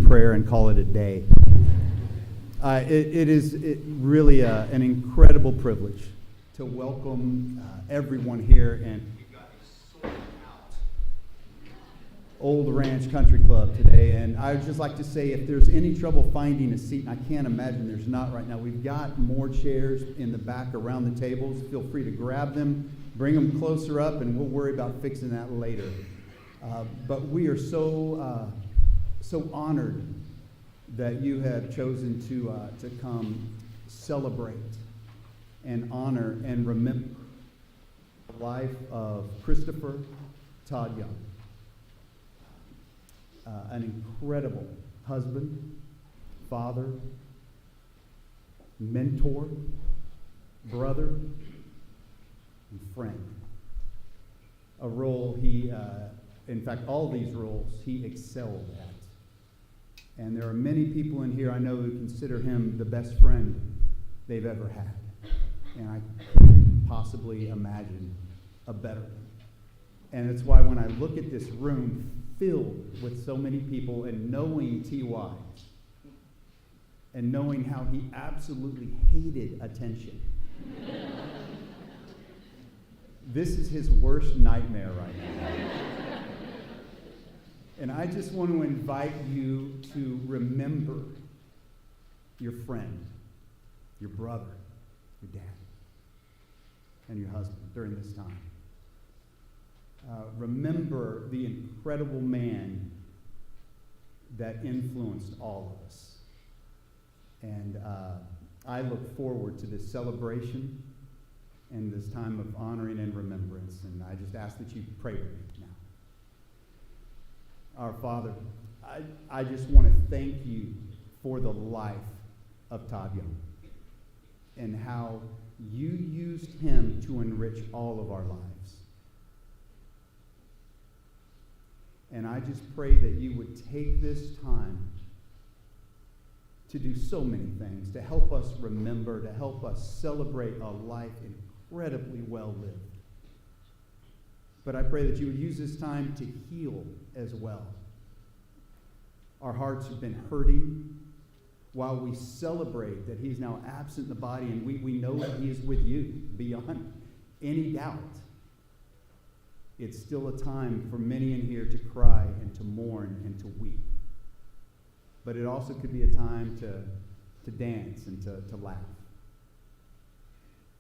prayer and call it a day. It is really an incredible privilege to welcome everyone here, and we've got a sold out Old Ranch Country Club today. And I would just like to say, if there's any trouble finding a seat, and I can't imagine there's not right now, we've got more chairs in the back around the tables. Feel free to grab them, bring them closer up, and we'll worry about fixing that later. But we are so honored that you have chosen to come celebrate and honor and remember the life of Christopher Todd Young, an incredible husband, father, mentor, brother, and friend. A role he, in fact, all these roles he excelled at. And there are many people in here I know who consider him the best friend they've ever had. And I couldn't possibly imagine a better one. And it's why when I look at this room filled with so many people and knowing T.Y. and knowing how he absolutely hated attention. This is his worst nightmare right now. And I just want to invite you to remember your friend, your brother, your dad, and your husband during this time. Remember the incredible man that influenced all of us. And I look forward to this celebration and this time of honoring and remembrance. And I just ask that you pray with me now. Our Father, I just want to thank you for the life of Todd Young and how you used him to enrich all of our lives. And I just pray that you would take this time to do so many things, to help us remember, to help us celebrate a life incredibly well lived. But I pray that you would use this time to heal as well. Our hearts have been hurting while we celebrate that he's now absent in the body, and we know that he is with you beyond any doubt. It's still a time for many in here to cry and to mourn and to weep. But it also could be a time to dance and to laugh.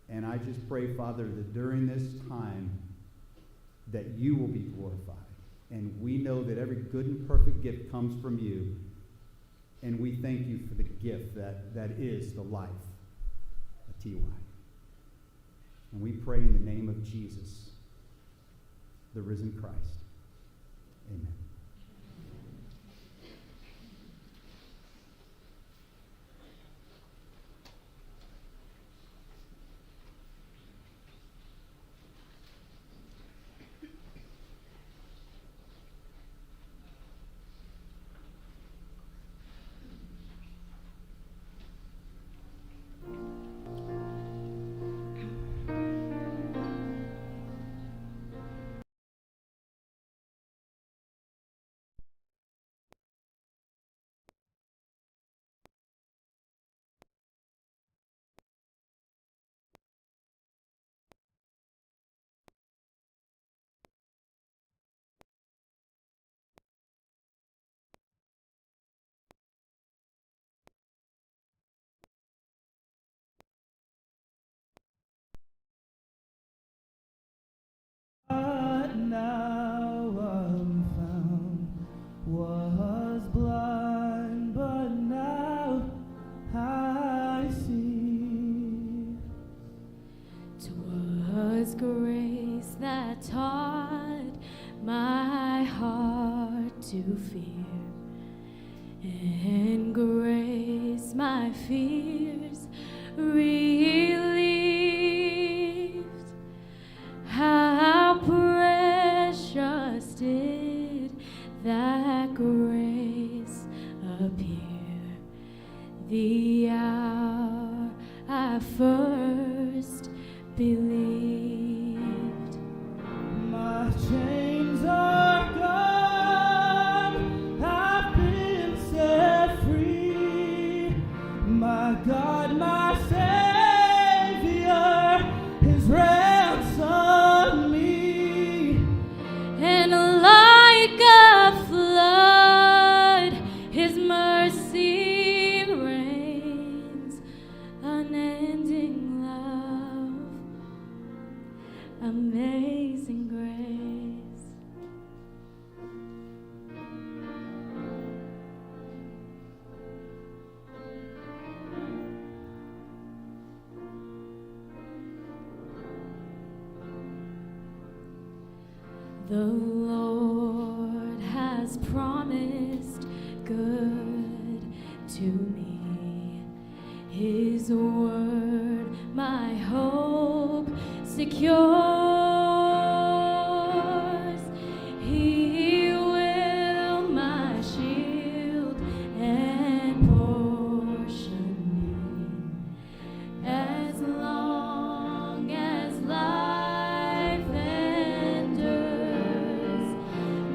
And I just pray, Father, that during this time that you will be glorified. And we know that every good and perfect gift comes from you. And we thank you for the gift that is the life of T.Y. And we pray in the name of Jesus, the risen Christ. Amen. Now I'm found, was blind, but now I see. 'Twas grace that taught my heart to fear, and grace my fears relieved. How precious did that grace appear the hour I first believed. My chains are gone, I've been set The Lord has promised good to me. His word, my hope secures. He will my shield and portion be, as long as life endures.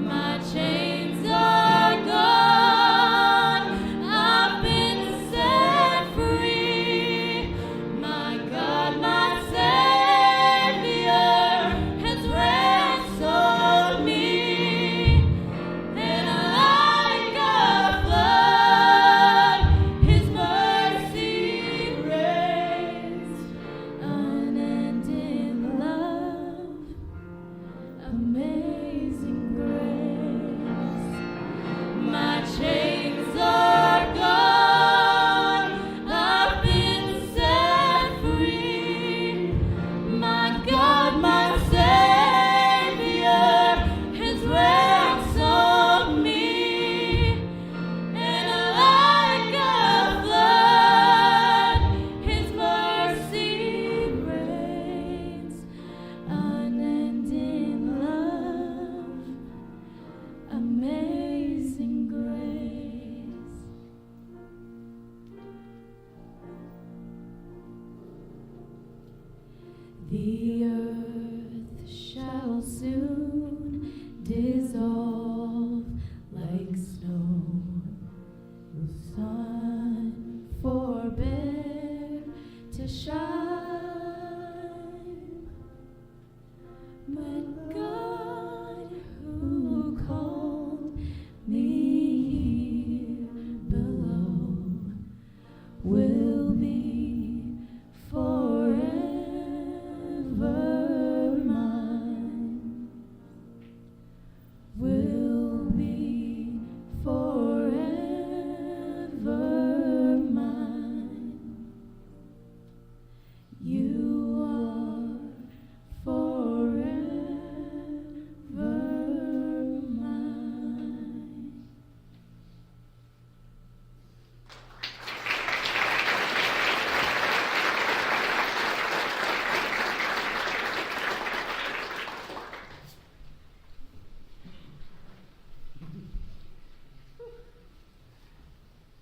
My chains are gone, I've been set free. My God, my Savior has ransomed me. And like a flood, His mercy reigns. Unending love, amazing grace. My chains are gone, I've been set free. My God, my Savior has ransomed me. And like a flood, His mercy reigns. Unending love, amazing grace. The earth shall soon dissolve like snow. The sun forbear to shine. But God, who called me here below, will be forever mine. Will be forever mine. You are forever mine.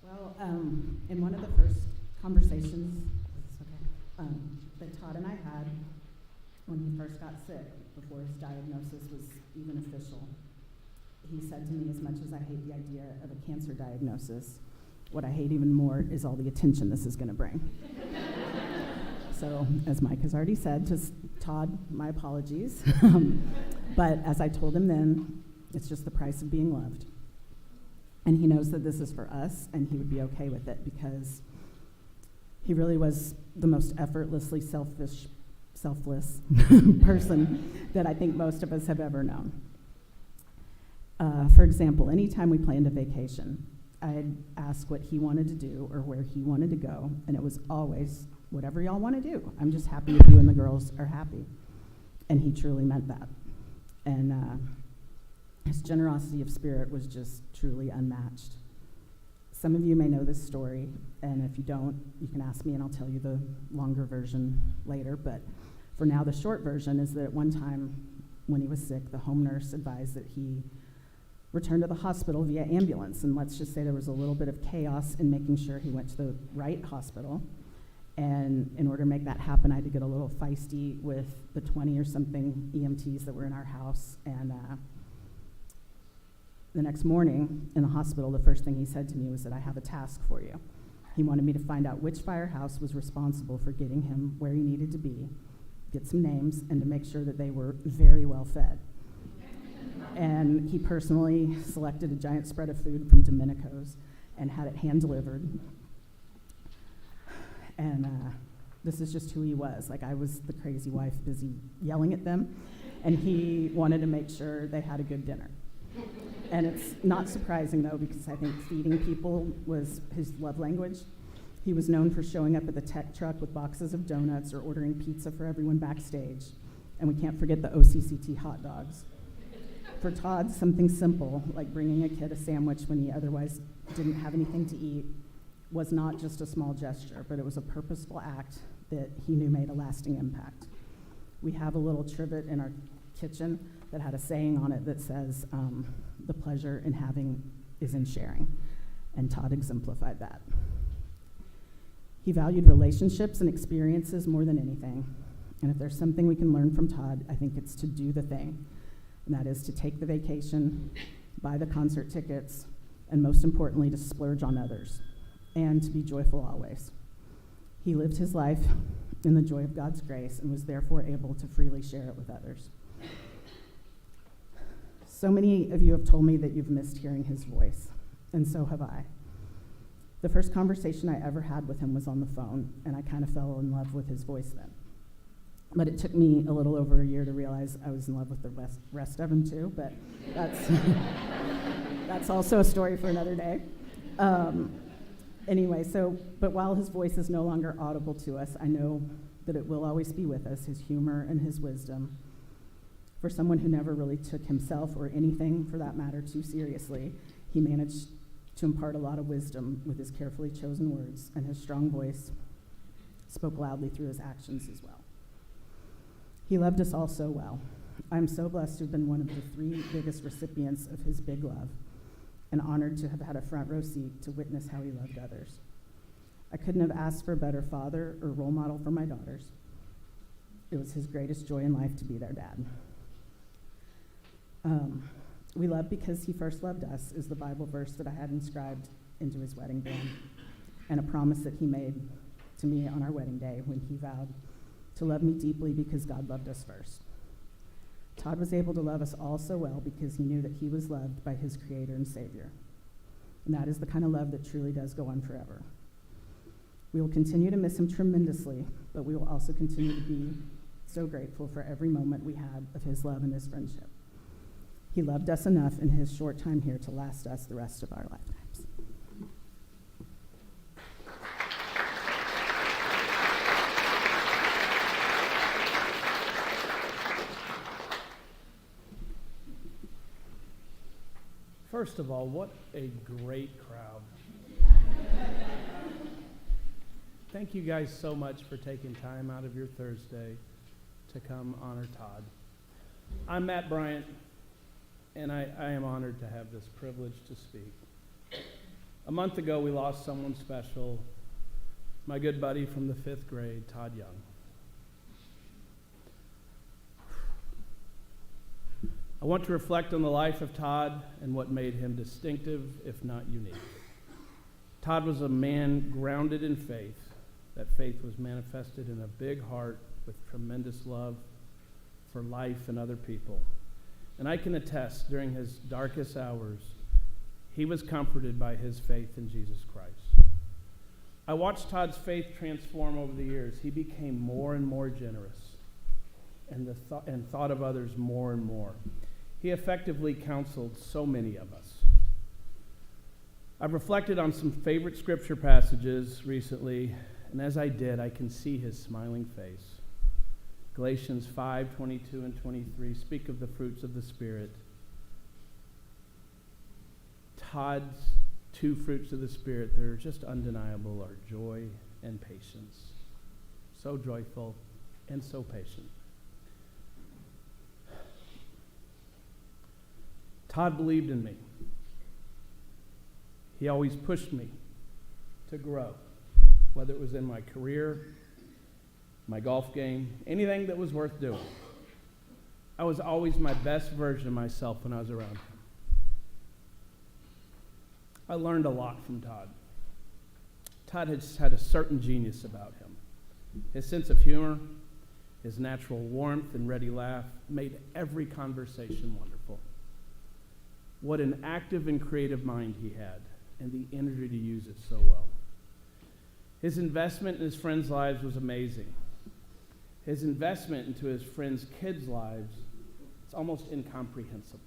Well, in one of the first conversations that Todd and I had when he first got sick, before his diagnosis was even official, he said to me, as much as I hate the idea of a cancer diagnosis, what I hate even more is all the attention this is going to bring. So, as Mike has already said, just Todd, my apologies. But as I told him then, it's just the price of being loved. And he knows that this is for us, and he would be okay with it because he really was the most effortlessly selfless person that I think most of us have ever known. For example, anytime we planned a vacation, I'd ask what he wanted to do or where he wanted to go, and it was always, whatever y'all want to do. I'm just happy if you and the girls are happy. And he truly meant that. And his generosity of spirit was just truly unmatched. Some of you may know this story, and if you don't, you can ask me and I'll tell you the longer version later. But for now, the short version is that at one time when he was sick, the home nurse advised that he return to the hospital via ambulance. And let's just say there was a little bit of chaos in making sure he went to the right hospital. And in order to make that happen, I had to get a little feisty with the 20 or something EMTs that were in our house. And the next morning in the hospital, the first thing he said to me was that I have a task for you. He wanted me to find out which firehouse was responsible for getting him where he needed to be, get some names, and to make sure that they were very well fed. And he personally selected a giant spread of food from Domenico's and had it hand-delivered. And this is just who he was. Like, I was the crazy wife busy yelling at them, and he wanted to make sure they had a good dinner. And it's not surprising, though, because I think feeding people was his love language. He was known for showing up at the tech truck with boxes of donuts or ordering pizza for everyone backstage. And we can't forget the OCCT hot dogs. For Todd, something simple, like bringing a kid a sandwich when he otherwise didn't have anything to eat, was not just a small gesture, but it was a purposeful act that he knew made a lasting impact. We have a little trivet in our kitchen that had a saying on it that says, the pleasure in having is in sharing, and Todd exemplified that. He valued relationships and experiences more than anything, and if there's something we can learn from Todd, I think it's to do the thing, and that is to take the vacation, buy the concert tickets, and most importantly, to splurge on others, and to be joyful always. He lived his life in the joy of God's grace and was therefore able to freely share it with others. So many of you have told me that you've missed hearing his voice, and so have I. The first conversation I ever had with him was on the phone, and I kind of fell in love with his voice then. But it took me a little over a year to realize I was in love with the rest of him too, but that's also a story for another day. Anyway, but while his voice is no longer audible to us, I know that it will always be with us, his humor and his wisdom. For someone who never really took himself or anything, for that matter, too seriously, he managed to impart a lot of wisdom with his carefully chosen words, and his strong voice spoke loudly through his actions as well. He loved us all so well. I'm so blessed to have been one of the 3 biggest recipients of his big love, and honored to have had a front row seat to witness how he loved others. I couldn't have asked for a better father or role model for my daughters. It was his greatest joy in life to be their dad. We love because he first loved us is the Bible verse that I had inscribed into his wedding band, and a promise that he made to me on our wedding day when he vowed to love me deeply because God loved us first. Todd was able to love us all so well because he knew that he was loved by his Creator and Savior. And that is the kind of love that truly does go on forever. We will continue to miss him tremendously, but we will also continue to be so grateful for every moment we had of his love and his friendship. He loved us enough in his short time here to last us the rest of our lifetimes. First of all, what a great crowd. Thank you guys so much for taking time out of your Thursday to come honor Todd. I'm Matt Bryant, and I am honored to have this privilege to speak. A month ago, we lost someone special, my good buddy from the 5th grade, Todd Young. I want to reflect on the life of Todd and what made him distinctive, if not unique. Todd was a man grounded in faith. That faith was manifested in a big heart with tremendous love for life and other people. And I can attest, during his darkest hours, he was comforted by his faith in Jesus Christ. I watched Todd's faith transform over the years. He became more and more generous and thought of others more and more. He effectively counseled so many of us. I've reflected on some favorite scripture passages recently, and as I did, I can see his smiling face. Galatians 5:22 and 23 speak of the fruits of the Spirit. Todd's 2 fruits of the Spirit that are just undeniable are joy and patience. So joyful and so patient. Todd believed in me. He always pushed me to grow, whether it was in my career, my golf game, anything that was worth doing. I was always my best version of myself when I was around him. I learned a lot from Todd. Todd had a certain genius about him. His sense of humor, his natural warmth and ready laugh made every conversation wonderful. What an active and creative mind he had, and the energy to use it so well. His investment in his friends' lives was amazing. His investment into his friends' kids' lives, it's almost incomprehensible.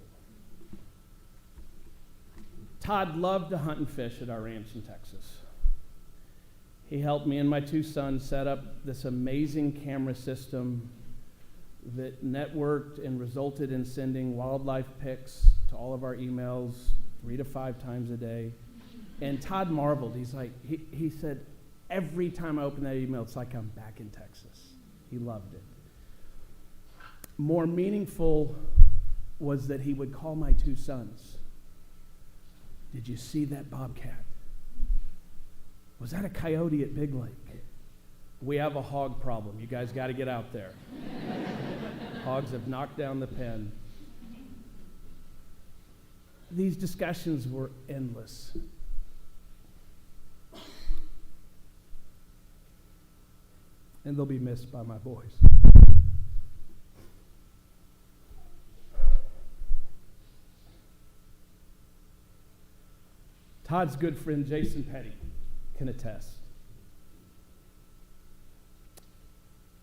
Todd loved to hunt and fish at our ranch in Texas. He helped me and my 2 sons set up this amazing camera system that networked and resulted in sending wildlife pics to all of our emails 3 to 5 times a day. And Todd marveled. He's like, he said, every time I open that email, it's like I'm back in Texas. He loved it. More meaningful was that he would call my 2 sons. Did you see that bobcat? Was that a coyote at Big Lake? We have a hog problem. You guys got to get out there. Hogs have knocked down the pen. These discussions were endless. And they'll be missed by my boys. Todd's good friend Jason Petty can attest.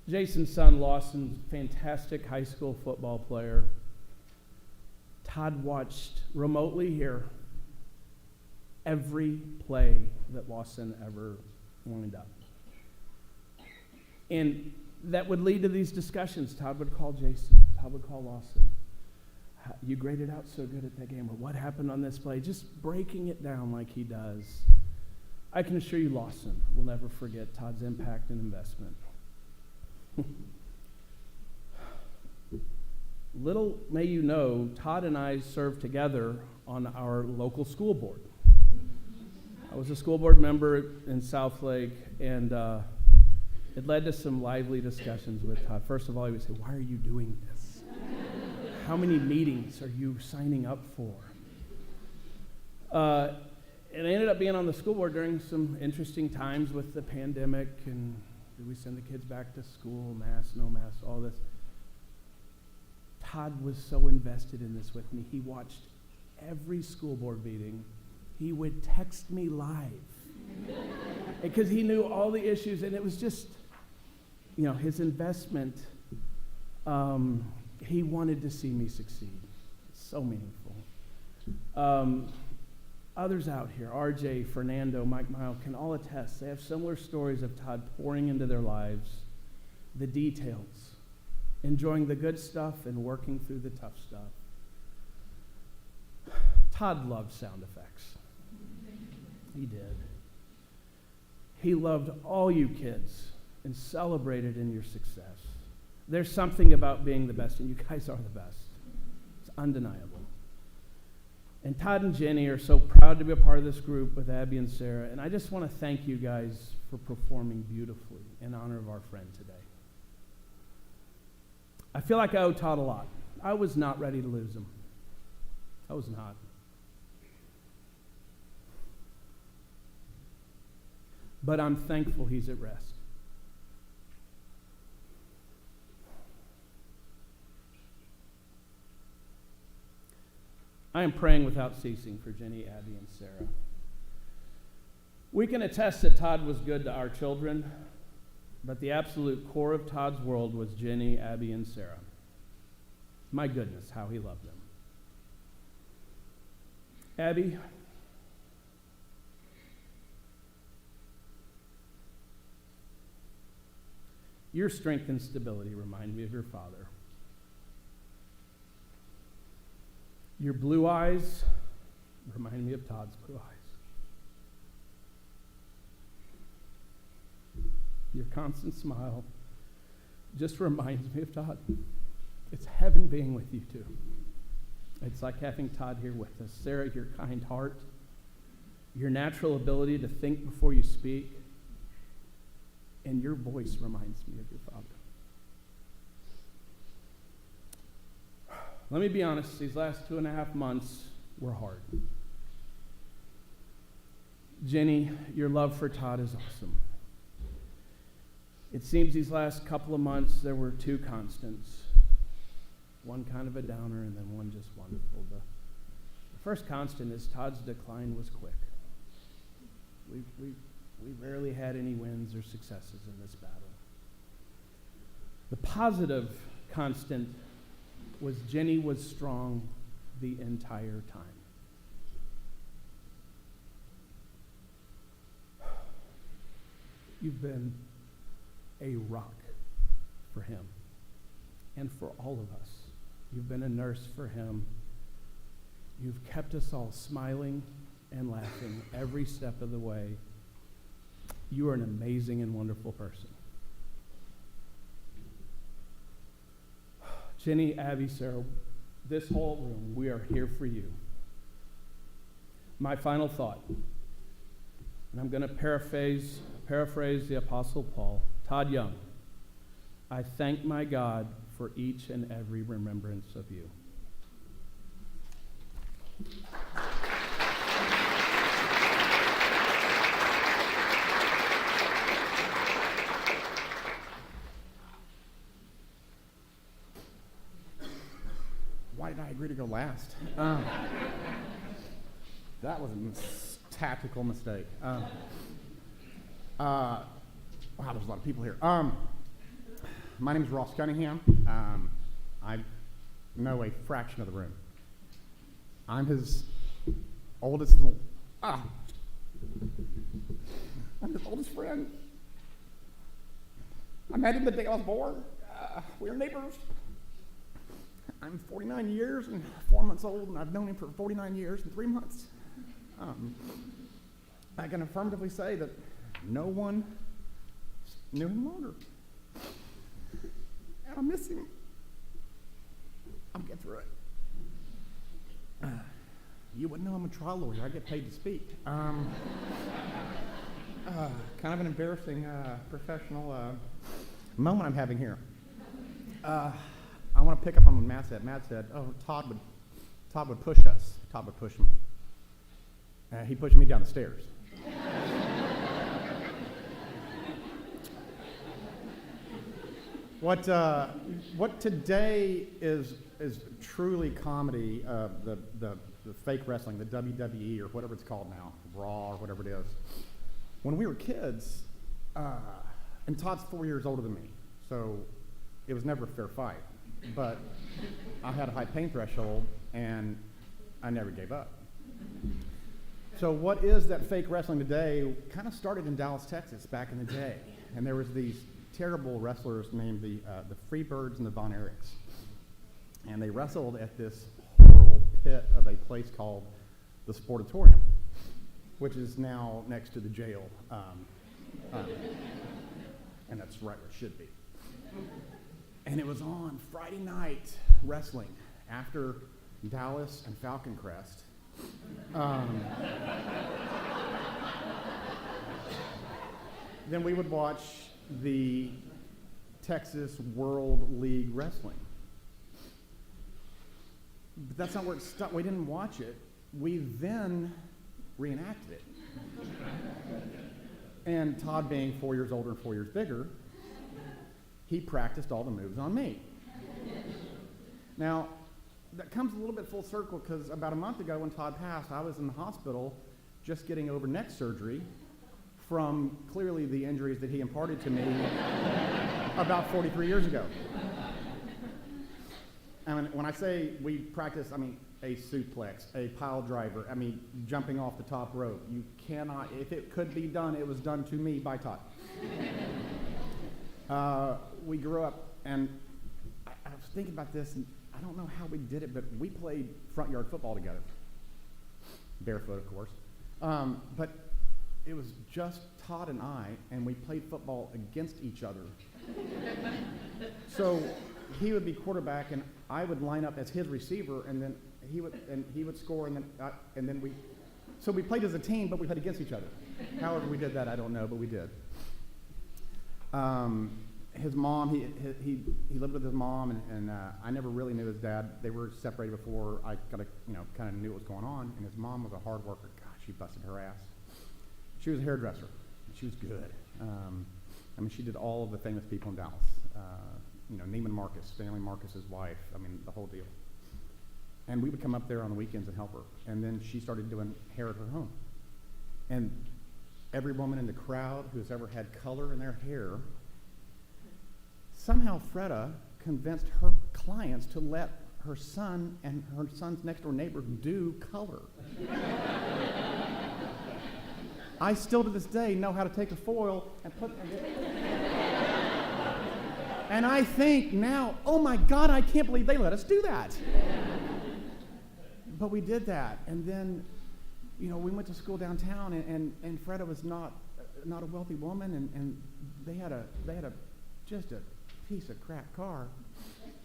Jason's son Lawson's fantastic high school football player. Todd watched remotely here every play that Lawson ever lined up. And that would lead to these discussions. Todd would call Jason. Todd would call Lawson. You graded out so good at that game, or what happened on this play? Just breaking it down like he does. I can assure you Lawson will never forget Todd's impact and investment. Little may you know, Todd and I served together on our local school board. I was a school board member in Southlake, and it led to some lively discussions with Todd. First of all, he would say, "Why are you doing this? How many meetings are you signing up for?" And I ended up being on the school board during some interesting times with the pandemic, and did we send the kids back to school, mask, no mask, all this. Todd was so invested in this with me. He watched every school board meeting. He would text me live because he knew all the issues, and it was just, his investment. He wanted to see me succeed. It's so meaningful. Others out here, RJ, Fernando, Mike Mile, can all attest. They have similar stories of Todd pouring into their lives, the details, enjoying the good stuff and working through the tough stuff. Todd loved sound effects. He did. He loved all you kids and celebrated in your success. There's something about being the best, and you guys are the best. It's undeniable. And Todd and Jenny are so proud to be a part of this group with Abby and Sarah, and I just want to thank you guys for performing beautifully in honor of our friend today. I feel like I owe Todd a lot. I was not ready to lose him. I was not. But I'm thankful he's at rest. I am praying without ceasing for Jenny, Abby, and Sarah. We can attest that Todd was good to our children, but the absolute core of Todd's world was Jenny, Abby, and Sarah. My goodness, how he loved them. Abby, your strength and stability remind me of your father. Your blue eyes remind me of Todd's blue eyes. Your constant smile just reminds me of Todd. It's heaven being with you two. It's like having Todd here with us. Sarah, your kind heart, your natural ability to think before you speak, and your voice reminds me of your father. Let me be honest, these last 2.5 months were hard. Jenny, your love for Todd is awesome. It seems these last couple of months there were 2 constants. One kind of a downer and then one just wonderful. The first constant is Todd's decline was quick. We rarely had any wins or successes in this battle. The positive constant was Jenny was strong the entire time. You've been a rock for him. and for all of us. You've been a nurse for him. You've kept us all smiling and laughing every step of the way. You are an amazing and wonderful person. Jenny, Abby, Sarah, this whole room, we are here for you. My final thought, and I'm going to paraphrase the Apostle Paul. Todd Young, I thank my God for each and every remembrance of you. Why did I agree to go last? That was a tactical mistake. Wow, there's a lot of people here. My name is Ross Cunningham. I know a fraction of the room. I'm his oldest I'm his oldest friend. I met him the day I was born. We were neighbors. I'm 49 years and 4 months old, and I've known him for 49 years and 3 months. I can affirmatively say that no one knew him longer. And I miss him. I'll get through it. You wouldn't know I'm a trial lawyer. I get paid to speak. Kind of an embarrassing professional moment I'm having here. I want to pick up on what Matt said. Matt said, "Oh, Todd would push us. Todd would push me." He pushed me down the stairs. What today is truly comedy, the fake wrestling, the WWE or whatever it's called now, Raw or whatever it is. When we were kids, and Todd's 4 years older than me, so it was never a fair fight. But I had a high pain threshold, and I never gave up. So what is that fake wrestling today kind of started in Dallas, Texas, back in the day. And there was these terrible wrestlers named the Freebirds and the Von Erichs. And they wrestled at this horrible pit of a place called the Sportatorium, which is now next to the jail. And that's right where it should be. And it was on Friday night wrestling after Dallas and Falcon Crest. Then we would watch the Texas World League Wrestling. But that's not where it stopped. We didn't watch it. We then reenacted it. And Todd, being 4 years older and 4 years bigger, he practiced all the moves on me. Now, that comes a little bit full circle because about a month ago when Todd passed, I was in the hospital just getting over neck surgery from clearly the injuries that he imparted to me about 43 years ago. I mean, when I say we practice, I mean a suplex, a pile driver, I mean jumping off the top rope. You cannot, if it could be done, it was done to me by Todd. We grew up, and I was thinking about this, and I don't know how we did it, but we played front yard football together. Barefoot, of course. But it was just Todd and I, and we played football against each other. So he would be quarterback, and I would line up as his receiver, and then he would score, and then we. So we played as a team, but we played against each other. However we did that, I don't know, but we did. His mom, he lived with his mom, and I never really knew his dad. They were separated before I kind of knew what was going on. And his mom was a hard worker. God, she busted her ass. She was a hairdresser. She was good. I mean, she did all of the famous people in Dallas. Neiman Marcus, Stanley Marcus's wife. I mean, the whole deal. And we would come up there on the weekends and help her. And then she started doing hair at her home. And every woman in the crowd who's ever had color in their hair, somehow Freda convinced her clients to let her son and her son's next door neighbor do color. I still to this day know how to take a foil and put And I think now, oh my God, I can't believe they let us do that. But we did that. And then, we went to school downtown, and Freda was not a wealthy woman, and they had just a piece of crap car.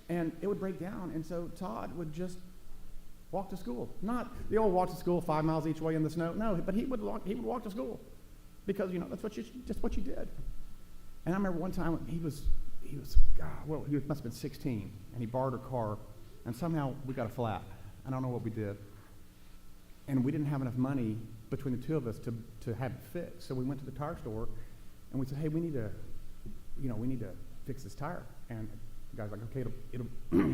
And it would break down, and so Todd would just walk to school. Not the old walk to school 5 miles each way in the snow. No, but he would walk to school because that's what you did. And I remember one time he must have been 16, and he borrowed her car, and somehow we got a flat. I don't know what we did, and we didn't have enough money between the two of us to have it fixed. So we went to the tire store, and we said, "Hey, we need to fix this tire." And the guy's like, "Okay, it'll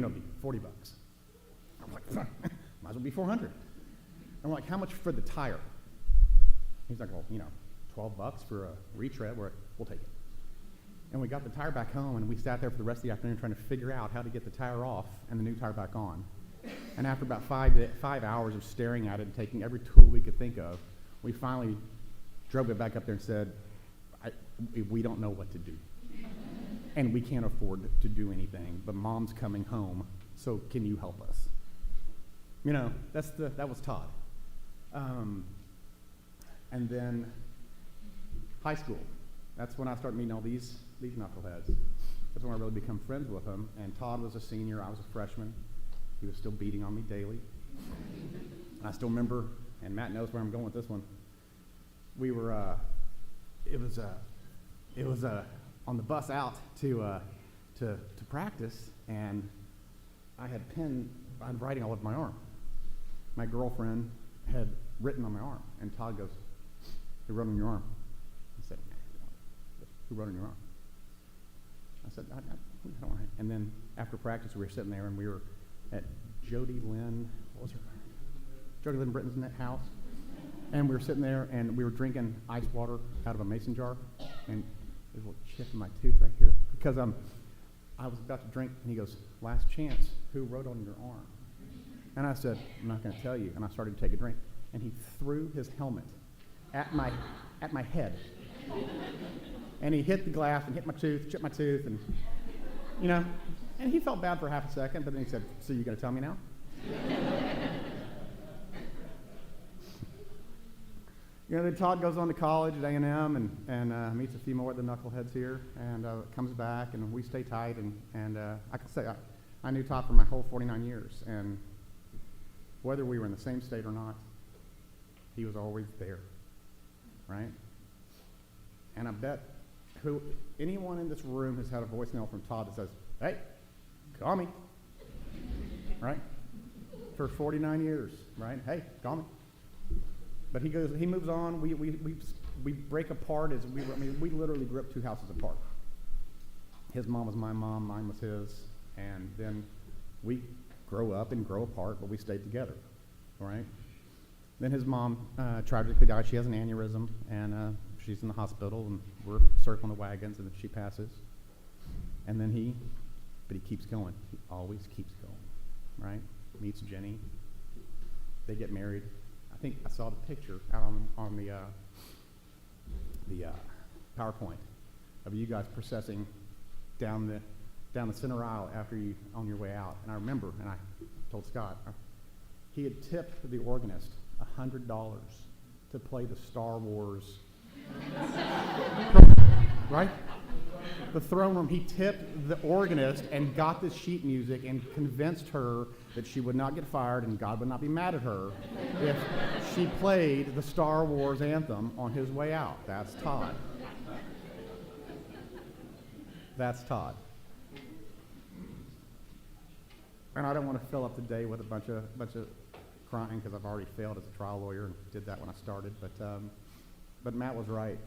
be $40." I'm like, "Might as well be $400." I'm like, "How much for the tire?" He's like, "Well, $12 for a retread. We'll take it." And we got the tire back home, and we sat there for the rest of the afternoon trying to figure out how to get the tire off and the new tire back on. And after about 5 hours of staring at it and taking every tool we could think of, we finally drove it back up there and said, we don't know what to do. And we can't afford to do anything, but Mom's coming home, so can you help us? That was Todd. And then high school. That's when I started meeting all these knuckleheads. That's when I really become friends with them. And Todd was a senior, I was a freshman. He was still beating on me daily. I still remember, and Matt knows where I'm going with this one. We were, it was on the bus out to practice, and I'm writing all over my arm. My girlfriend had written on my arm, and Todd goes, "Who wrote on your arm?" I said, "Who wrote on your arm?" I said, I don't know. And then after practice, we were sitting there, and we were at Jody Lynn Britton's house, and we were sitting there, and we were drinking ice water out of a mason jar, and there's a little chip in my tooth right here, because I was about to drink, and he goes, "Last chance, who wrote on your arm?" And I said, "I'm not going to tell you," and I started to take a drink, and he threw his helmet at my head, and he hit the glass and hit my tooth, chipped my tooth, and and he felt bad for half a second, but then he said, "So you going to tell me now?" Then Todd goes on to college at A&M and meets a few more of the knuckleheads here, and comes back, and we stay tight. And I can say I knew Todd for my whole 49 years, and whether we were in the same state or not, he was always there, right? And I bet anyone in this room has had a voicemail from Todd that says, "Hey, call me," right? For 49 years, right? "Hey, call me." But he moves on. We break apart we literally grew up 2 houses apart. His mom was my mom, mine was his, and then we grow up and grow apart, but we stayed together, all right? Then his mom tragically died. She has an aneurysm, and she's in the hospital, and we're circling the wagons, and then she passes. And then he keeps going. He always keeps going, right? Meets Jenny. They get married. I think I saw the picture out on the PowerPoint of you guys processing down the center aisle after you on your way out. And I remember, and I told Scott, he had tipped the organist $100 to play the Star Wars, right? The throne room. He tipped the organist and got the sheet music and convinced her that she would not get fired and God would not be mad at her if she played the Star Wars anthem on his way out. That's Todd. That's Todd. And I don't want to fill up the day with a bunch of crying because I've already failed as a trial lawyer and did that when I started. But Matt was right.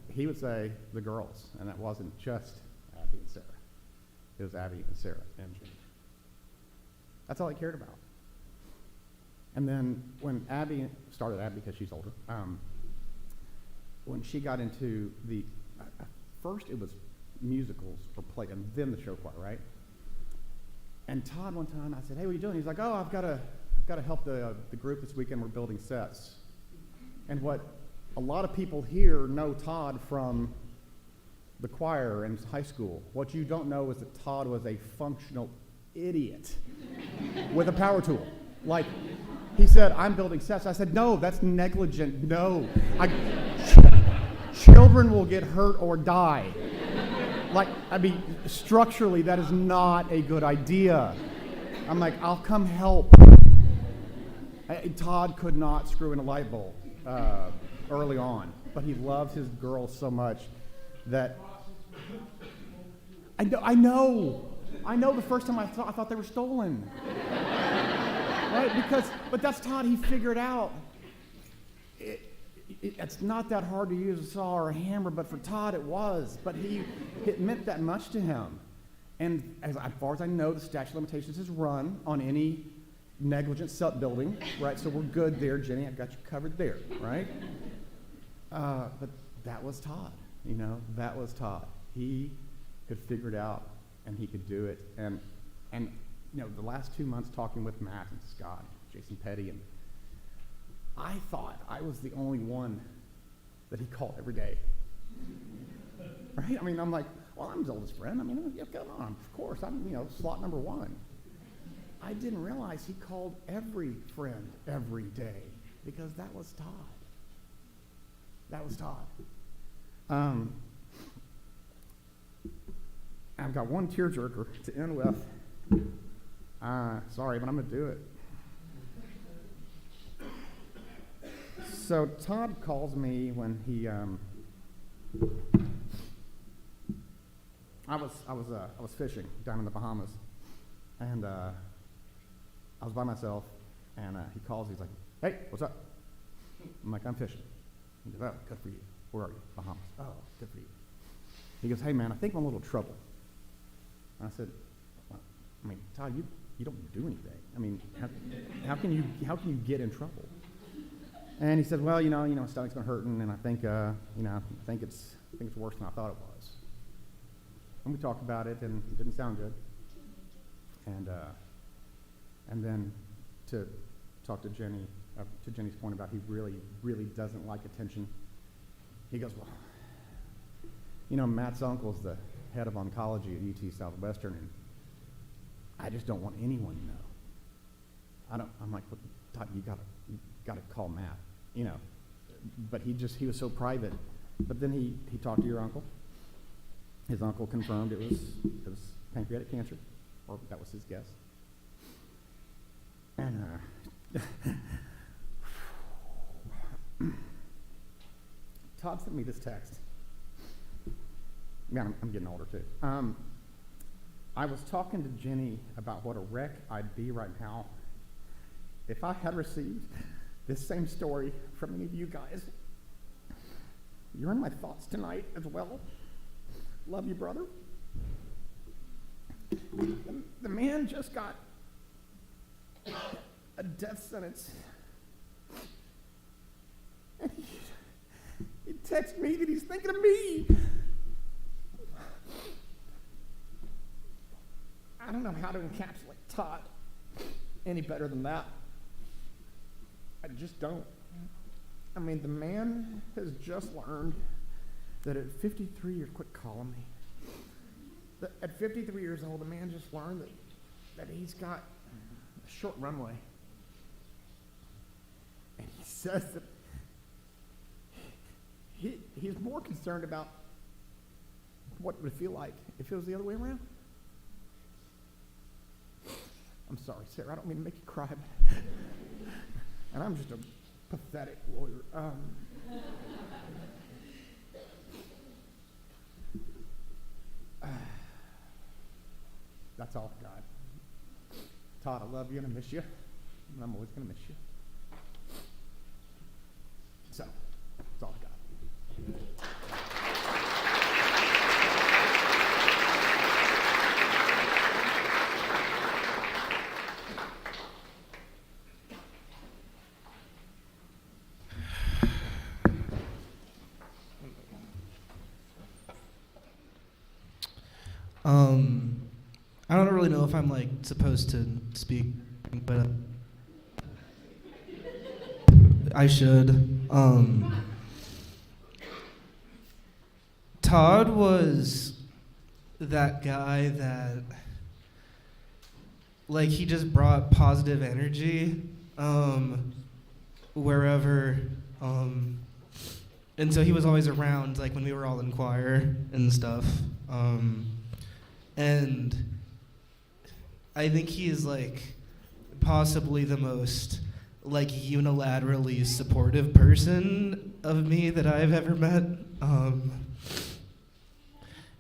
He would say the girls, and that wasn't just Abby and Sarah. It was Abby and Sarah and Jim. That's all he cared about. And then when Abby because she's older, when she got into first it was musicals or play, and then the show choir, right? And Todd one time, I said, "Hey, what are you doing?" He's like, "Oh, I've got to help the group this weekend. We're building sets." And what a lot of people here know Todd from the choir in high school. What you don't know is that Todd was a functional idiot with a power tool. Like, he said, I'm building sets. I said, no, that's negligent. No. Children will get hurt or die. Like, I mean, structurally, that is not a good idea. I'm like, I'll come help. Todd could not screw in a light bulb early on, but he loved his girls so much that I know the first time I thought they were stolen. Right? But that's Todd. He figured out it's not that hard to use a saw or a hammer, but for Todd it was. But it meant that much to him. And as far as I know, the statute of limitations is run on any negligent sub building, right? So we're good there, Jenny. I've got you covered there, right? But that was Todd. That was Todd. He could figure it out, and he could do it. And the last 2 months talking with Matt and Scott, Jason Petty, and I thought I was the only one that he called every day. Right? I mean, I'm like, well, I'm his oldest friend. I mean, yeah, come on, of course. I'm, slot number one. I didn't realize he called every friend every day because that was Todd. That was Todd. I've got one tearjerker to end with. Sorry, but I'm going to do it. So Todd calls me when he. I was fishing down in the Bahamas, and I was by myself, and he calls. He's like, "Hey, what's up?" I'm like, "I'm fishing." He goes, "Oh, good for you. Where are you?" Bahamas. "Oh, good for you." He goes, "Hey, man, I think I'm in a little trouble." And I said, well, "I mean, Todd, you don't do anything. I mean, how can you get in trouble?" And he said, "Well, my stomach's been hurting, and I think I think it's worse than I thought it was." And we talked about it, and it didn't sound good. And then to talk to Jenny, to Jenny's point about he really, really doesn't like attention. He goes, "Well, Matt's uncle's the head of oncology at UT Southwestern, and I just don't want anyone to know." I'm like, "Well, Todd, you gotta call Matt, But he was so private. But then he talked to your uncle. His uncle confirmed it was pancreatic cancer, or that was his guess. And Todd sent me this text. Man, I'm getting older too. I was talking to Jenny about what a wreck I'd be right now if I had received this same story from any of you guys. You're in my thoughts tonight as well. Love you, brother. The man just got a death sentence. And he texted me that he's thinking of me. I don't know how to encapsulate Todd any better than that. I just don't. I mean, the man has just learned that at 53 years, quit calling me. At 53 years old, the man just learned that he's got a short runway. And he says that he's more concerned about what it would feel like if it was the other way around. I'm sorry, Sarah, I don't mean to make you cry, but and I'm just a pathetic lawyer. That's all I got. Todd, I love you and I miss you. And I'm always going to miss you. So, that's all I got. I don't really know if I'm supposed to speak, but I should. Todd Todd was that guy that, like, he just brought positive energy wherever, and so he was always around, like, when we were all in choir and stuff, and I think he is, like, possibly the most, like, unilaterally supportive person of me that I've ever met.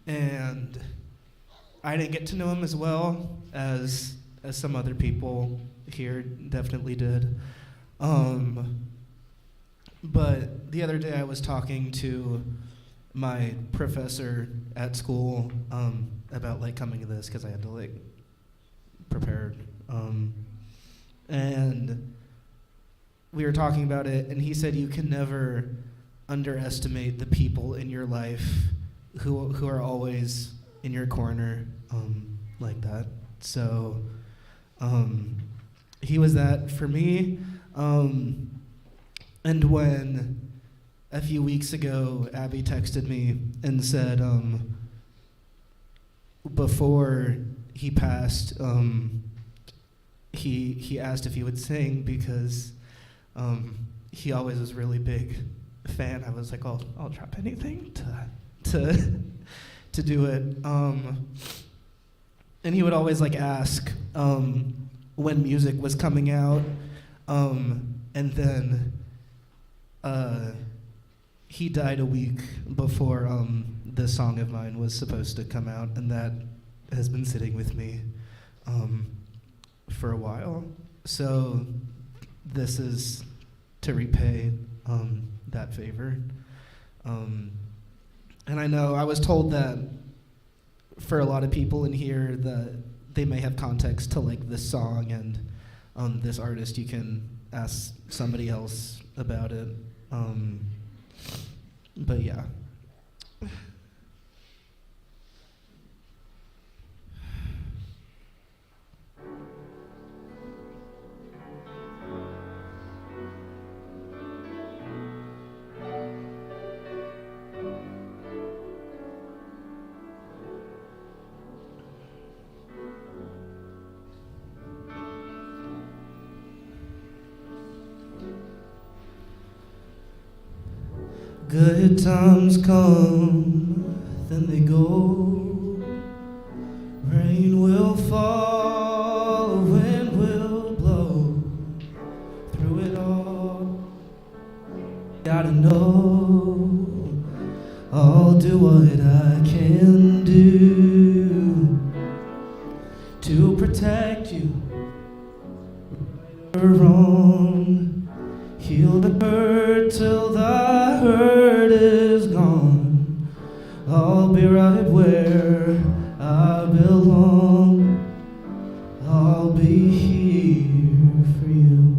And I didn't get to know him as well as some other people here definitely did. But the other day I was talking to my professor at school about, like, coming to this because I had to, like, prepare. And we were talking about it, and he said you can never underestimate the people in your life who are always in your corner like that. So he was that for me. And when a few weeks ago Abby texted me and said before he passed, he asked if he would sing because he always was really big fan. I was like, I'll drop anything to do it. And he would always, like, ask when music was coming out, and then he died a week before this song of mine was supposed to come out, and that has been sitting with me for a while. So this is to repay that favor. And I know I was told that for a lot of people in here that they may have context to, like, this song and this artist. You can ask somebody else about it. But yeah. Good times come, then they go. Rain will fall, wind will blow. Through it all, gotta know I'll do what I can do to protect you, right or wrong. Heal the hurt till the hurt is gone. I'll be right where I belong. I'll be here for you.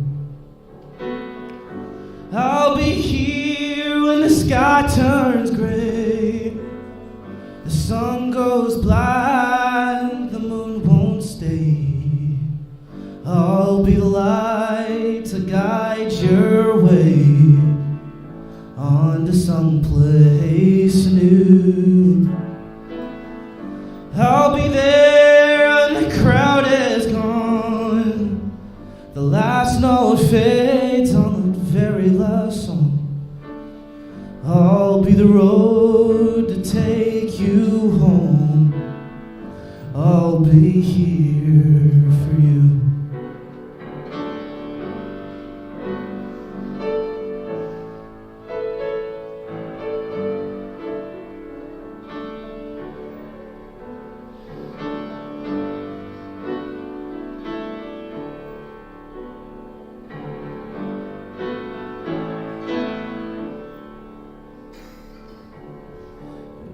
I'll be here when the sky turns gray. The sun goes blind, the moon won't stay. I'll be the light to guide your way on to someplace new. I'll be there when the crowd is gone. The last note fades on the very last song. I'll be the road to take you home. I'll be here for you.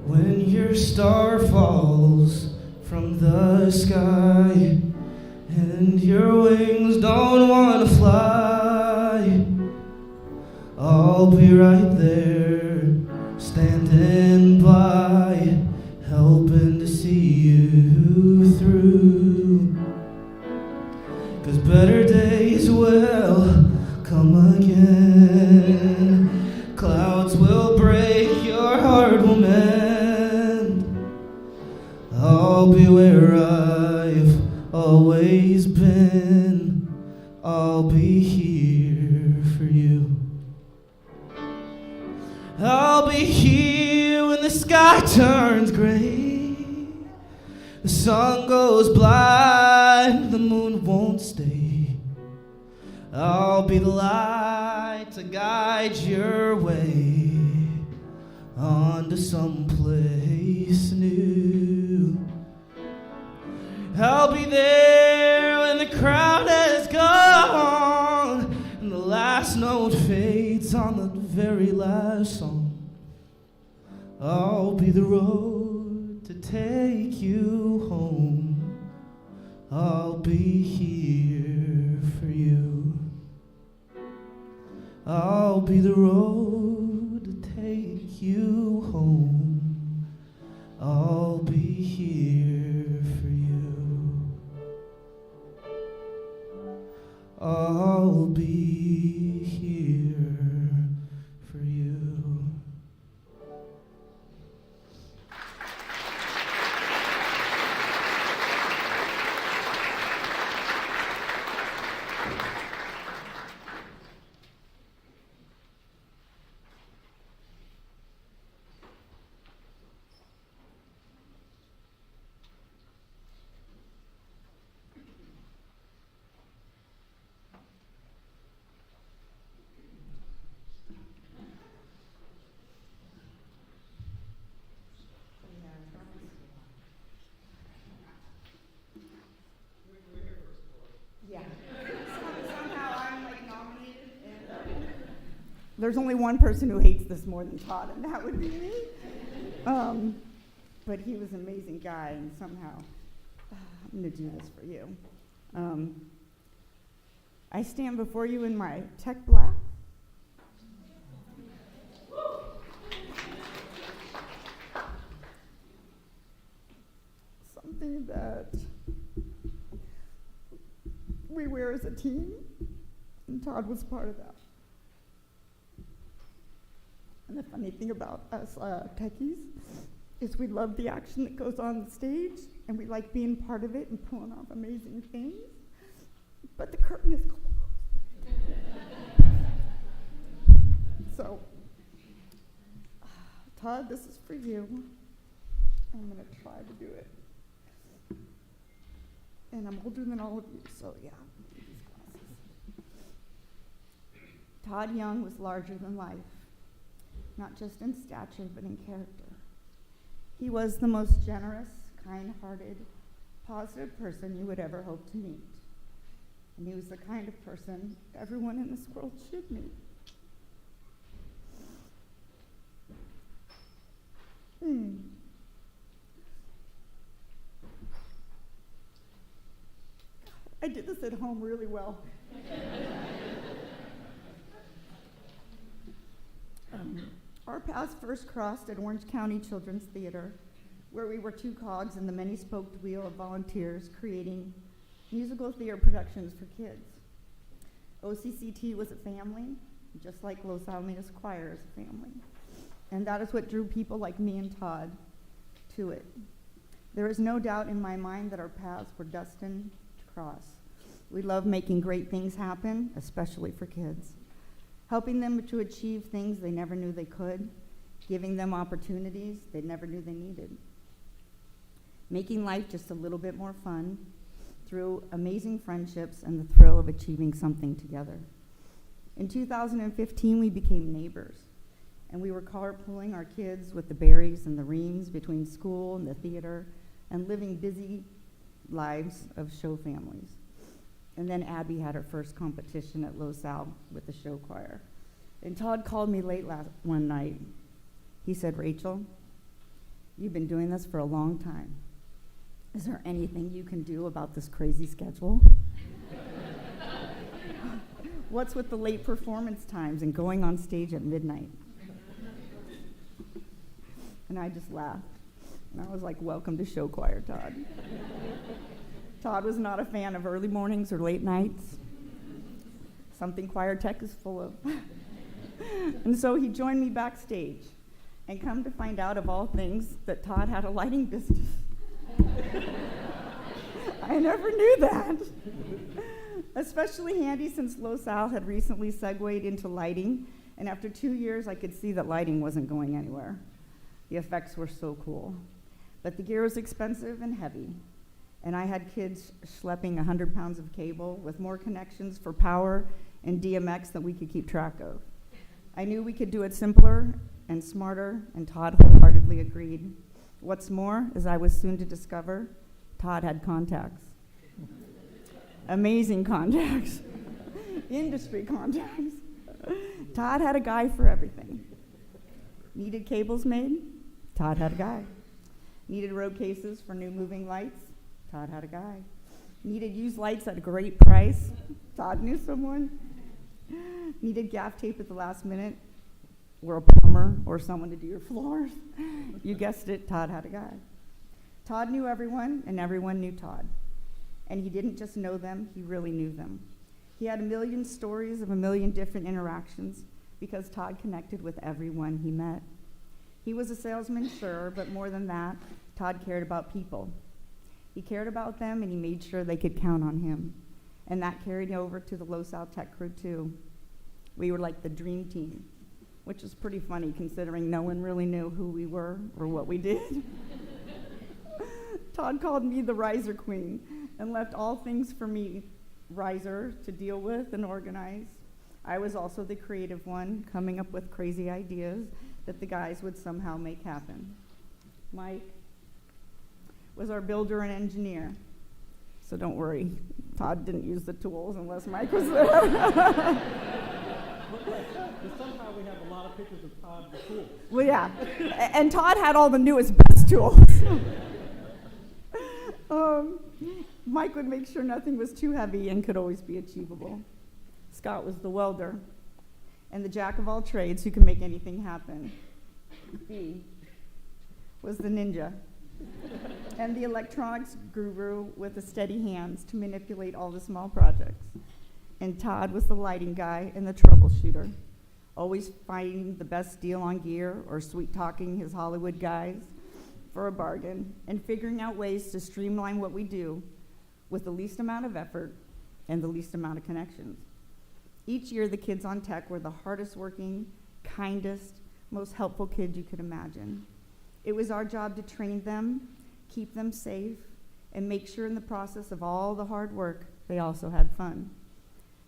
When your star falls from the sky and your wings don't want to fly, I'll be right there, standing by, helping to see you through. 'Cause better days will come again. Clouds will break, your heart will mend. sky turns gray, the sun goes blind, the moon won't stay, I'll be the light to guide your way onto some place new. I'll be there when the crowd has gone and the last note fades on the very last song. I'll be the road to take you home. I'll be here for you. I'll be the road to take you home. I'll be here for you. I'll be here for you. There's only one person who hates this more than Todd, and that would be me. But he was an amazing guy, and somehow I'm going to do this for you. I stand before you in my tech black. Something that we wear as a team, and Todd was part of that. And the funny thing about us techies is we love the action that goes on the stage, and we like being part of it and pulling off amazing things. But the curtain is closed. So, Todd, this is for you. I'm going to try to do it. And I'm older than all of you, so yeah. These glasses. Todd Young was larger than life, not just in stature, but in character. He was the most generous, kind-hearted, positive person you would ever hope to meet. And he was the kind of person everyone in this world should meet. I did this at home really well. Our paths first crossed at Orange County Children's Theater, where we were two cogs in the many-spoked wheel of volunteers creating musical theater productions for kids. OCCT was a family, just like Los Alamitos Choir is a family. And that is what drew people like me and Todd to it. There is no doubt in my mind that our paths were destined to cross. We love making great things happen, especially for kids. Helping them to achieve things they never knew they could, giving them opportunities they never knew they needed. Making life just a little bit more fun through amazing friendships and the thrill of achieving something together. In 2015, we became neighbors, and we were carpooling our kids with the berries and the reams between school and the theater and living busy lives of show families. And then Abby had her first competition at Los Al with the show choir. And Todd called me late one night. He said, "Rachel, you've been doing this for a long time. Is there anything you can do about this crazy schedule? What's with the late performance times and going on stage at midnight?" And I just laughed. And I was like, "Welcome to show choir, Todd." Todd was not a fan of early mornings or late nights. Something choir tech is full of. And so he joined me backstage, and come to find out, of all things, that Todd had a lighting business. I never knew that. Especially handy since Los Al had recently segued into lighting, and after 2 years I could see that lighting wasn't going anywhere. The effects were so cool. But the gear was expensive and heavy, and I had kids schlepping 100 pounds of cable with more connections for power and DMX than we could keep track of. I knew we could do it simpler and smarter, and Todd wholeheartedly agreed. What's more, as I was soon to discover, Todd had contacts. Amazing contacts. Industry contacts. Todd had a guy for everything. Needed cables made? Todd had a guy. Needed road cases for new moving lights? Todd had a guy. Needed used lights at a great price? Todd knew someone. Needed gaff tape at the last minute? Or a plumber or someone to do your floors? You guessed it, Todd had a guy. Todd knew everyone, and everyone knew Todd. And he didn't just know them, he really knew them. He had a million stories of a million different interactions because Todd connected with everyone he met. He was a salesman, sure, but more than that, Todd cared about people. He cared about them, and he made sure they could count on him. And that carried over to the Los Al Tech crew, too. We were like the dream team, which is pretty funny considering no one really knew who we were or what we did. Todd called me the riser queen and left all things for me, riser, to deal with and organize. I was also the creative one, coming up with crazy ideas that the guys would somehow make happen. Mike was our builder and engineer. So don't worry, Todd didn't use the tools unless Mike was there. Somehow we have a lot of pictures of Todd with tools. Well, yeah, and Todd had all the newest, best tools. Mike would make sure nothing was too heavy and could always be achievable. Scott was the welder and the jack of all trades who could make anything happen. B was the ninja and the electronics guru with the steady hands to manipulate all the small projects. And Todd was the lighting guy and the troubleshooter, always finding the best deal on gear or sweet-talking his Hollywood guys for a bargain and figuring out ways to streamline what we do with the least amount of effort and the least amount of connections. Each year, the kids on tech were the hardest working, kindest, most helpful kids you could imagine. It was our job to train them, keep them safe, and make sure in the process of all the hard work, they also had fun.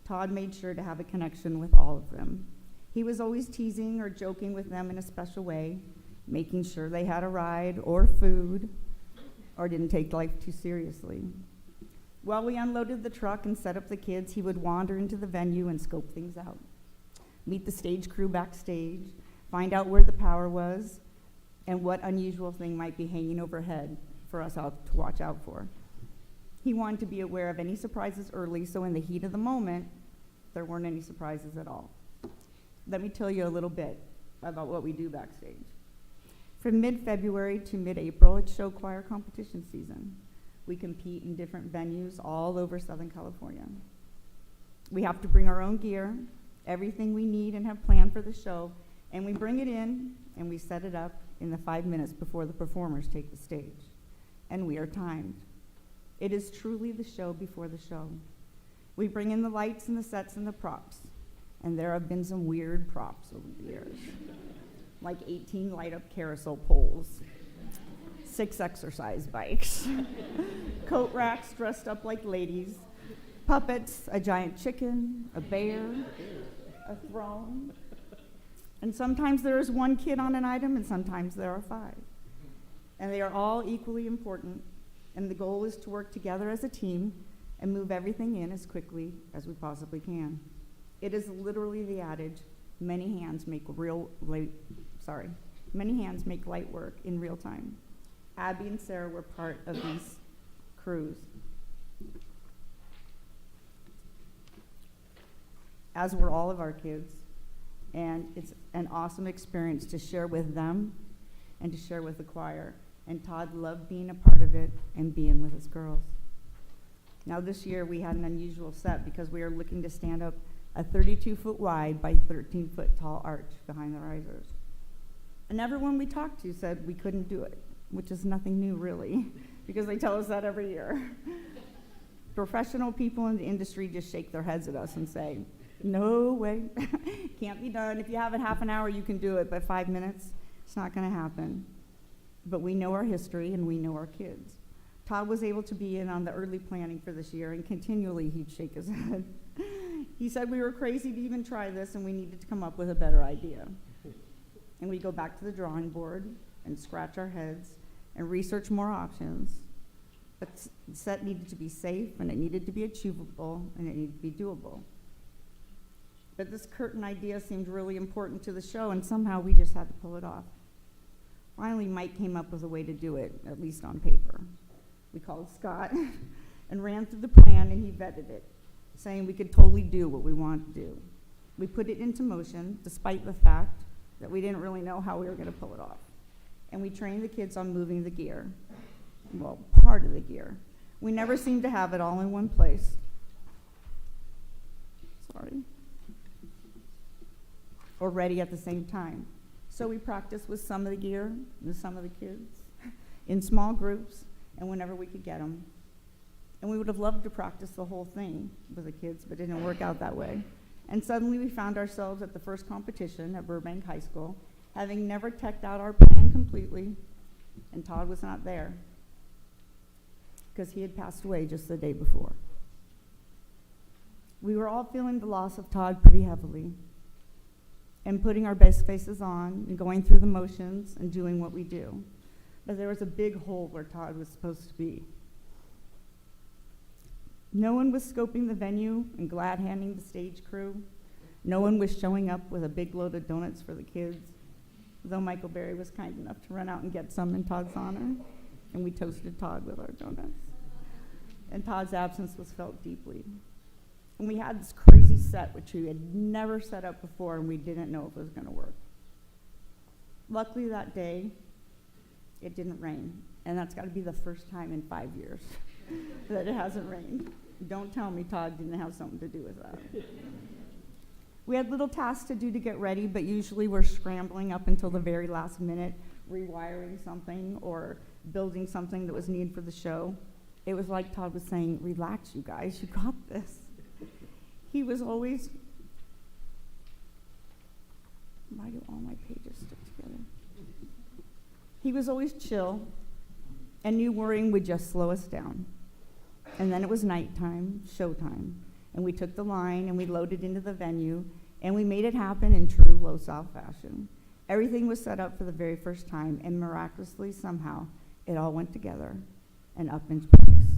Todd made sure to have a connection with all of them. He was always teasing or joking with them in a special way, making sure they had a ride or food or didn't take life too seriously. While we unloaded the truck and set up the kids, he would wander into the venue and scope things out, meet the stage crew backstage, find out where the power was, and what unusual thing might be hanging overhead for us all to watch out for. He wanted to be aware of any surprises early, so in the heat of the moment, there weren't any surprises at all. Let me tell you a little bit about what we do backstage. From mid-February to mid-April, it's show choir competition season. We compete in different venues all over Southern California. We have to bring our own gear, everything we need and have planned for the show, and we bring it in and we set it up in the 5 minutes before the performers take the stage. And we are timed. It is truly the show before the show. We bring in the lights and the sets and the props, and there have been some weird props over the years, like 18 light-up carousel poles, 6 exercise bikes, coat racks dressed up like ladies, puppets, a giant chicken, a bear, a throne. And sometimes there is 1 kid on an item, and sometimes there are 5. And they are all equally important, and the goal is to work together as a team and move everything in as quickly as we possibly can. It is literally the adage, many hands make light work in real time. Abby and Sarah were part of these crews, as were all of our kids. And it's an awesome experience to share with them and to share with the choir. And Todd loved being a part of it and being with his girls. Now this year we had an unusual set because we are looking to stand up a 32-foot wide by 13-foot tall arch behind the risers. And everyone we talked to said we couldn't do it, which is nothing new really, because they tell us that every year. Professional people in the industry just shake their heads at us and say, no way, can't be done. If you have it half an hour, you can do it, but 5 minutes, It's not going to happen. But we know our history and we know our kids. Todd was able to be in on the early planning for this year, and continually he'd shake his head. He said we were crazy to even try this and we needed to come up with a better idea. And we go back to the drawing board and scratch our heads and research more options. But the set needed to be safe, and it needed to be achievable, and it needed to be doable. But this curtain idea seemed really important to the show, and somehow we just had to pull it off. Finally, Mike came up with a way to do it, at least on paper. We called Scott and ran through the plan, and he vetted it, saying we could totally do what we wanted to do. We put it into motion, despite the fact that we didn't really know how we were going to pull it off. And we trained the kids on moving the gear. Well, part of the gear. We never seemed to have it all in one place. Sorry. Or ready at the same time. So we practiced with some of the gear and some of the kids in small groups and whenever we could get them. And we would have loved to practice the whole thing with the kids, but it didn't work out that way. And suddenly we found ourselves at the first competition at Burbank High School, having never teched out our plan completely, and Todd was not there because he had passed away just the day before. We were all feeling the loss of Todd pretty heavily, and putting our best faces on and going through the motions and doing what we do. But there was a big hole where Todd was supposed to be. No one was scoping the venue and glad handing the stage crew. No one was showing up with a big load of donuts for the kids, though Michael Berry was kind enough to run out and get some in Todd's honor, and we toasted Todd with our donuts. And Todd's absence was felt deeply. And we had this crazy set, which we had never set up before, and we didn't know if it was going to work. Luckily that day, it didn't rain, and that's got to be the first time in 5 years that it hasn't rained. Don't tell me Todd didn't have something to do with that. We had little tasks to do to get ready, but usually we're scrambling up until the very last minute, rewiring something or building something that was needed for the show. It was like Todd was saying, relax, you guys, you got this. He was always, why do all my pages stick together? He was always chill and knew worrying would just slow us down. And then it was nighttime, showtime, and we took the line and we loaded into the venue and we made it happen in true Los Al fashion. Everything was set up for the very first time, and miraculously somehow it all went together and up into place.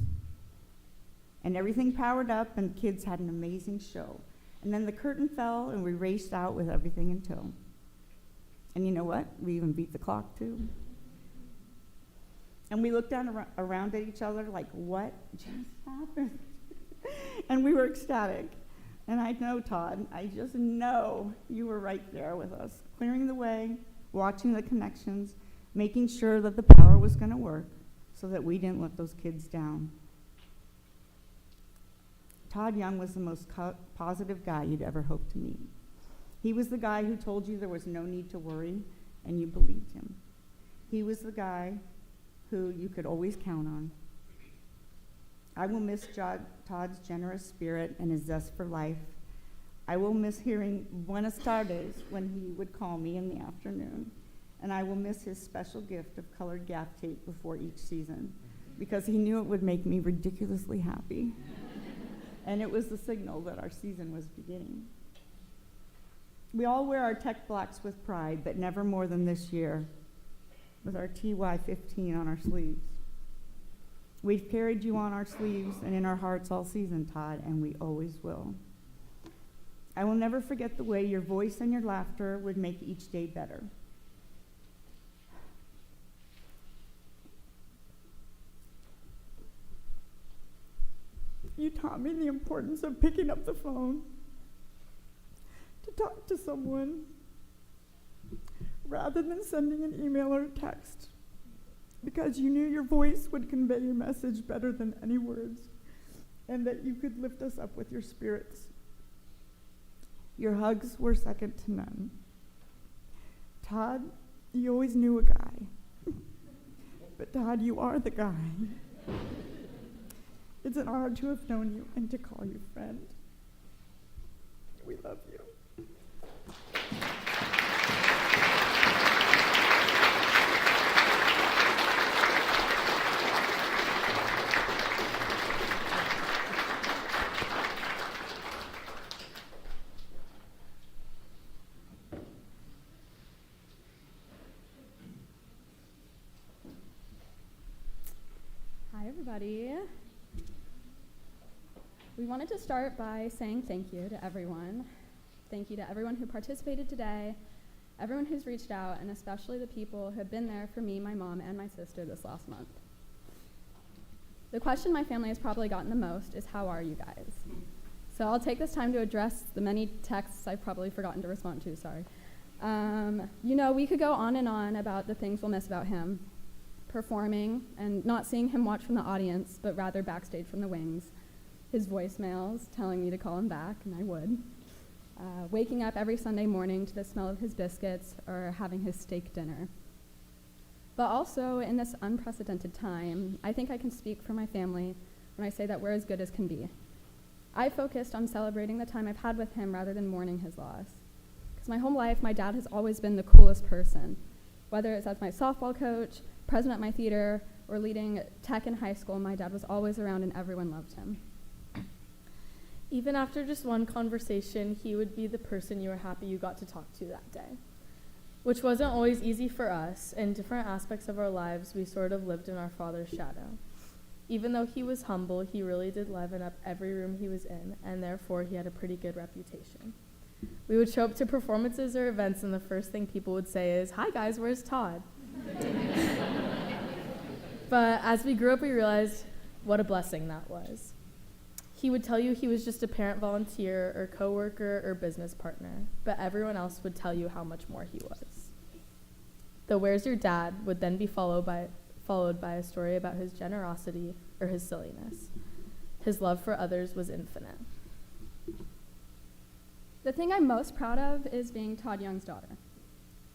And everything powered up and kids had an amazing show. And then the curtain fell and we raced out with everything in tow. And you know what? We even beat the clock too. And we looked down around at each other like, what just happened? And we were ecstatic. And I know, Todd, I just know you were right there with us, clearing the way, watching the connections, making sure that the power was going to work so that we didn't let those kids down. Todd Young was the most positive guy you'd ever hope to meet. He was the guy who told you there was no need to worry, and you believed him. He was the guy who you could always count on. I will miss Todd's generous spirit and his zest for life. I will miss hearing Buenas tardes when he would call me in the afternoon. And I will miss his special gift of colored gaff tape before each season, because he knew it would make me ridiculously happy. And it was the signal that our season was beginning. We all wear our tech blacks with pride, but never more than this year, with our TY15 on our sleeves. We've carried you on our sleeves and in our hearts all season, Todd, and we always will. I will never forget the way your voice and your laughter would make each day better. You taught me the importance of picking up the phone to talk to someone rather than sending an email or a text, because you knew your voice would convey your message better than any words, and that you could lift us up with your spirits. Your hugs were second to none. Todd, you always knew a guy, but Todd, you are the guy. It's an honor to have known you and to call you friend. We love you. everybody. We wanted to start by saying thank you to everyone. Thank you to everyone who participated today, everyone who's reached out, and especially the people who have been there for me, my mom, and my sister this last month. The question my family has probably gotten the most is, how are you guys? So I'll take this time to address the many texts I've probably forgotten to respond to, sorry. We could go on and on about the things we'll miss about him. Performing and not seeing him watch from the audience, but rather backstage from the wings. His voicemails telling me to call him back, and I would. Waking up every Sunday morning to the smell of his biscuits or having his steak dinner. But also, in this unprecedented time, I think I can speak for my family when I say that we're as good as can be. I focused on celebrating the time I've had with him rather than mourning his loss. Because my whole life, my dad has always been the coolest person. Whether it's as my softball coach, president at my theater, or leading tech in high school, my dad was always around and everyone loved him. Even after just one conversation, he would be the person you were happy you got to talk to that day. Which wasn't always easy for us. In different aspects of our lives, we sort of lived in our father's shadow. Even though he was humble, he really did liven up every room he was in, and therefore he had a pretty good reputation. We would show up to performances or events, and the first thing people would say is, "Hi guys, where's Todd?" But as we grew up, we realized what a blessing that was. He would tell you he was just a parent volunteer or coworker or business partner, but everyone else would tell you how much more he was. The "Where's your dad?" would then be followed by a story about his generosity or his silliness. His love for others was infinite. The thing I'm most proud of is being Todd Young's daughter.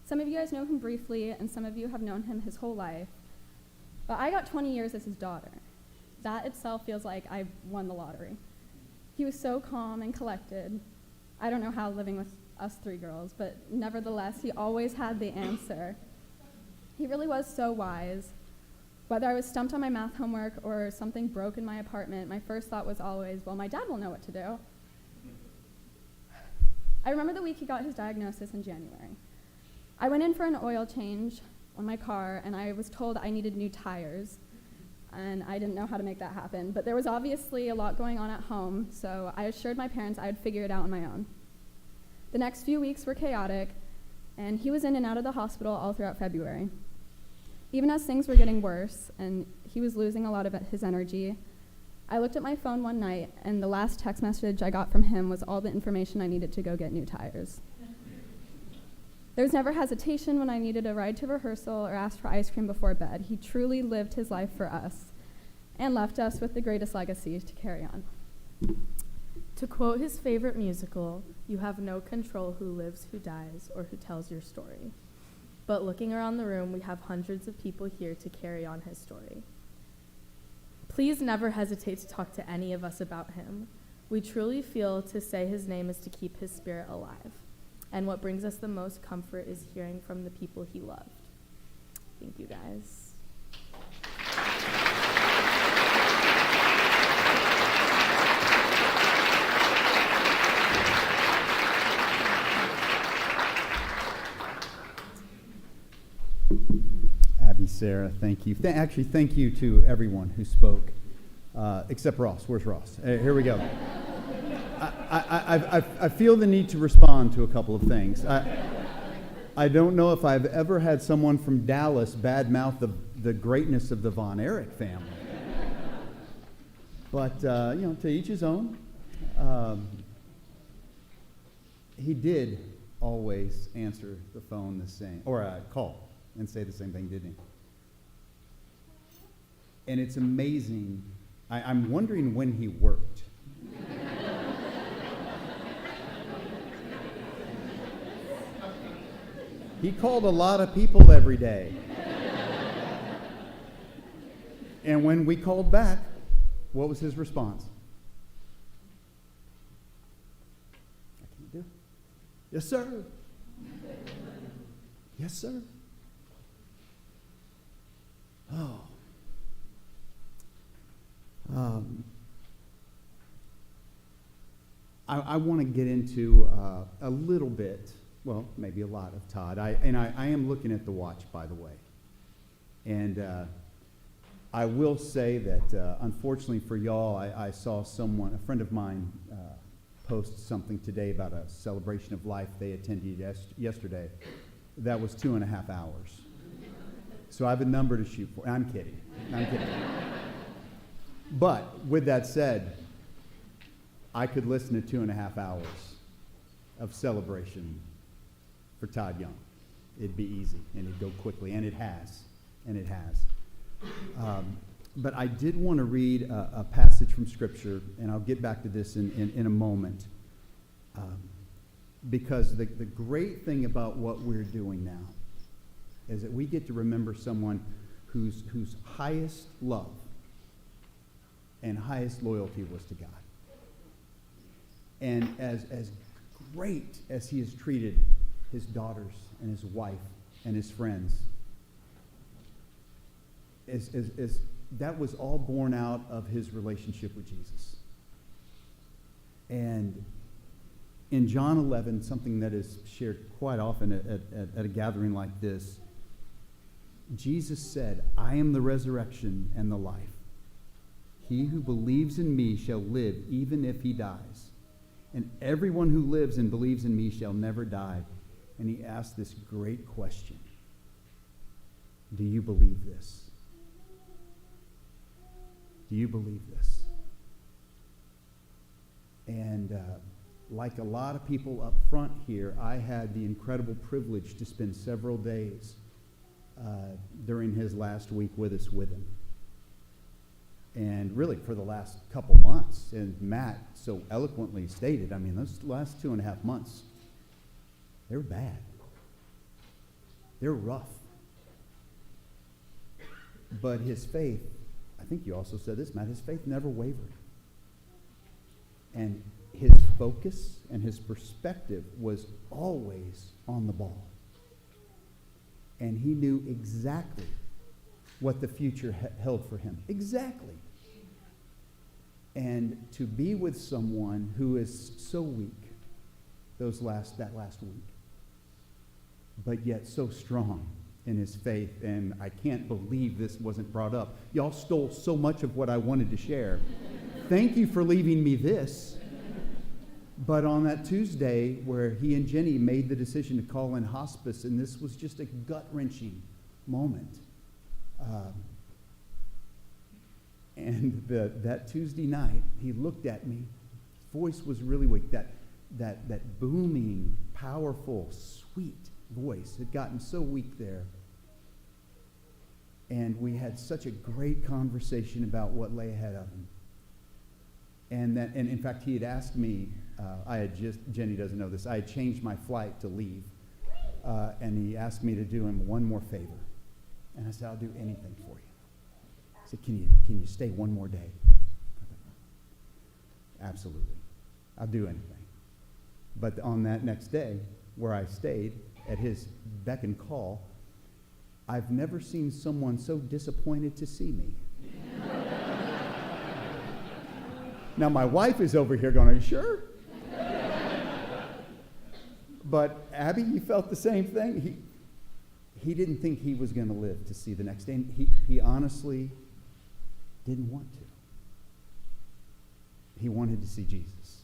Some of you guys know him briefly, and some of you have known him his whole life, but I got 20 years as his daughter. That itself feels like I won the lottery. He was so calm and collected. I don't know how living with us three girls, but nevertheless, he always had the answer. He really was so wise. Whether I was stumped on my math homework or something broke in my apartment, my first thought was always, well, my dad will know what to do. I remember the week he got his diagnosis in January. I went in for an oil change on my car, and I was told I needed new tires, and I didn't know how to make that happen. But there was obviously a lot going on at home, so I assured my parents I would figure it out on my own. The next few weeks were chaotic, and he was in and out of the hospital all throughout February. Even as things were getting worse, and he was losing a lot of his energy, I looked at my phone one night, and the last text message I got from him was all the information I needed to go get new tires. There was never hesitation when I needed a ride to rehearsal or asked for ice cream before bed. He truly lived his life for us and left us with the greatest legacy to carry on. To quote his favorite musical, "You have no control who lives, who dies, or who tells your story." But looking around the room, we have hundreds of people here to carry on his story. Please never hesitate to talk to any of us about him. We truly feel to say his name is to keep his spirit alive. And what brings us the most comfort is hearing from the people he loved. Thank you, guys. Abby, Sarah, thank you. Actually, thank you to everyone who spoke, except Ross. Where's Ross? Here we go. I feel the need to respond to a couple of things. I don't know if I've ever had someone from Dallas badmouth the greatness of the Von Erich family. But, to each his own. He did always answer the phone the same, or call and say the same thing, didn't he? And it's amazing. I'm wondering when he worked. He called a lot of people every day. And when we called back, what was his response? I can't do it. Yes, sir. Yes, sir. Oh. I want to get into a little bit, well, maybe a lot of Todd. I am looking at the watch, by the way. And I will say that, unfortunately for y'all, I saw a friend of mine, post something today about a celebration of life they attended yesterday. That was 2.5 hours. So I have a number to shoot for. I'm kidding. But with that said, I could listen to 2.5 hours of celebration for Todd Young. It'd be easy, and it'd go quickly, and it has. But I did want to read a passage from Scripture, and I'll get back to this in a moment. Because the great thing about what we're doing now is that we get to remember someone whose highest love and highest loyalty was to God. And as great as he has treated his daughters and his wife and his friends, that was all born out of his relationship with Jesus. And in John 11, something that is shared quite often at a gathering like this, Jesus said, "I am the resurrection and the life. He who believes in me shall live even if he dies. And everyone who lives and believes in me shall never die." And he asked this great question: do you believe this? Do you believe this? And like a lot of people up front here, I had the incredible privilege to spend several days during his last week with us with him. And really for the last couple months, and Matt so eloquently stated, I mean, those last 2.5 months, they were bad. They were rough. But his faith, I think you also said this, Matt, his faith never wavered. And his focus and his perspective was always on the ball. And he knew exactly what the future held for him. Exactly. And to be with someone who is so weak that last week, but yet so strong in his faith, and I can't believe this wasn't brought up. Y'all stole so much of what I wanted to share. Thank you for leaving me this. But on that Tuesday where he and Jenny made the decision to call in hospice, and this was just a gut-wrenching moment. And that Tuesday night, he looked at me. His voice was really weak. That booming, powerful, sweet voice had gotten so weak there. And we had such a great conversation about what lay ahead of him. And in fact, he had asked me, Jenny doesn't know this, I had changed my flight to leave. And he asked me to do him one more favor. And I said, "I'll do anything for you." He said, can you stay one more day? Absolutely. I'll do anything. But on that next day, where I stayed, at his beck and call, I've never seen someone so disappointed to see me. Now, my wife is over here going, "Are you sure?" But Abby, you felt the same thing? He didn't think he was going to live to see the next day. And he honestly didn't want to. He wanted to see Jesus.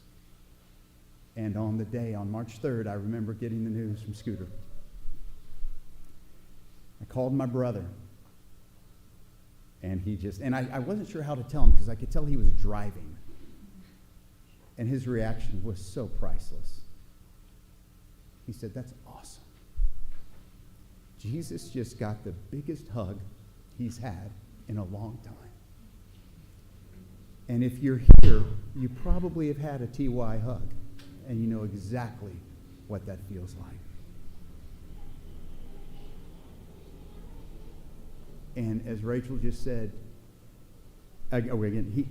And on the day, on March 3rd, I remember getting the news from Scooter. I called my brother. And I wasn't sure how to tell him because I could tell he was driving. And his reaction was so priceless. He said, "That's awesome. Jesus just got the biggest hug he's had in a long time." And if you're here, you probably have had a TY hug, and you know exactly what that feels like. And as Rachel just said, again,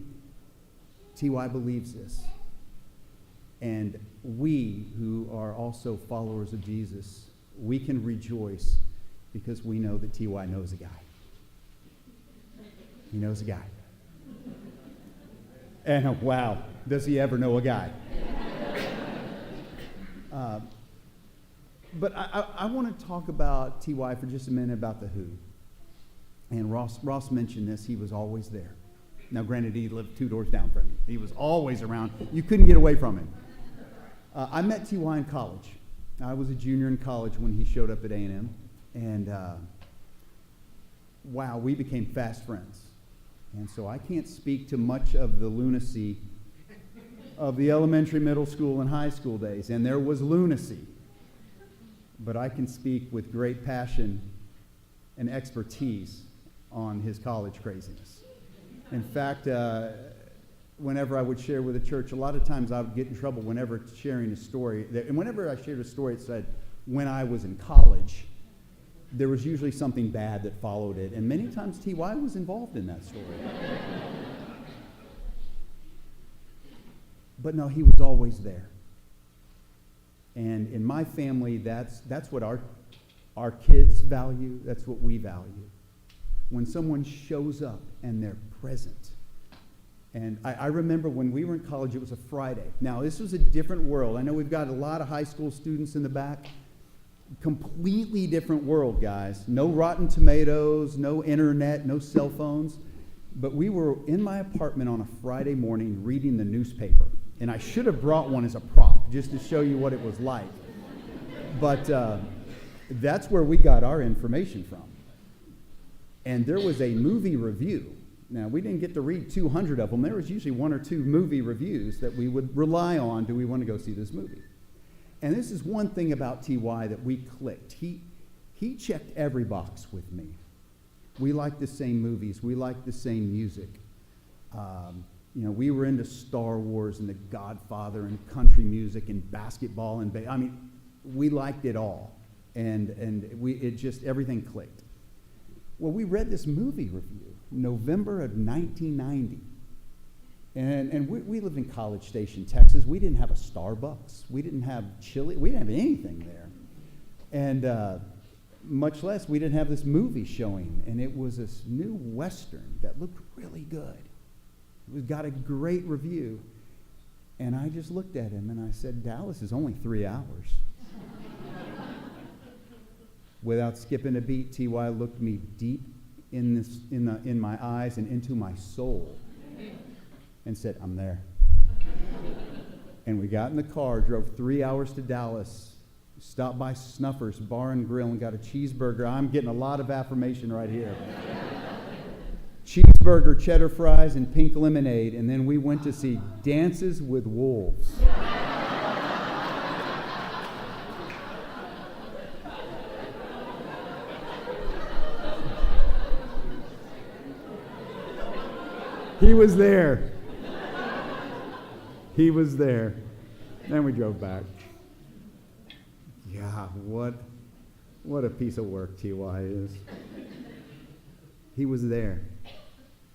TY believes this. And we who are also followers of Jesus, we can rejoice because we know that TY knows a guy. He knows a guy. And wow, does he ever know a guy? But I want to talk about TY for just a minute, about the who. And Ross mentioned this. He was always there. Now, granted, he lived 2 doors down from me. He was always around. You couldn't get away from him. I met T.Y. in college. I was a junior in college when he showed up at A&M. And, wow, we became fast friends. And so I can't speak to much of the lunacy of the elementary, middle school, and high school days. And there was lunacy. But I can speak with great passion and expertise on his college craziness. In fact, whenever I would share with a church, a lot of times I would get in trouble whenever sharing a story. And whenever I shared a story, it said, when I was in college, there was usually something bad that followed it. And many times T.Y. was involved in that story. But no, he was always there. And in my family, that's what our kids value. That's what we value. When someone shows up and they're present. And I remember when we were in college, it was a Friday. Now, this was a different world. I know we've got a lot of high school students in the back. Completely different world, guys. No Rotten Tomatoes, no internet, no cell phones. But we were in my apartment on a Friday morning reading the newspaper. And I should have brought one as a prop, just to show you what it was like. But that's where we got our information from. And there was a movie review. Now, we didn't get to read 200 of them. There was usually 1 or 2 movie reviews that we would rely on. Do we want to go see this movie? And this is one thing about T.Y. that we clicked. He checked every box with me. We liked the same movies. We liked the same music. We were into Star Wars and The Godfather and country music and basketball and we liked it all. And everything clicked. Well, we read this movie review, November of 1990. And we lived in College Station, Texas. We didn't have a Starbucks. We didn't have chili. We didn't have anything there. And much less, we didn't have this movie showing. And it was this new Western that looked really good. It got a great review. And I just looked at him and I said, Dallas is only 3 hours. Without skipping a beat, T.Y. looked me deep in my eyes and into my soul and said, I'm there. And we got in the car, drove 3 hours to Dallas, stopped by Snuffers Bar and Grill and got a cheeseburger. I'm getting a lot of affirmation right here. Cheeseburger, cheddar fries, and pink lemonade, and then we went to see Dances with Wolves. He was there. He was there. Then we drove back. Yeah, what a piece of work T.Y. is. He was there.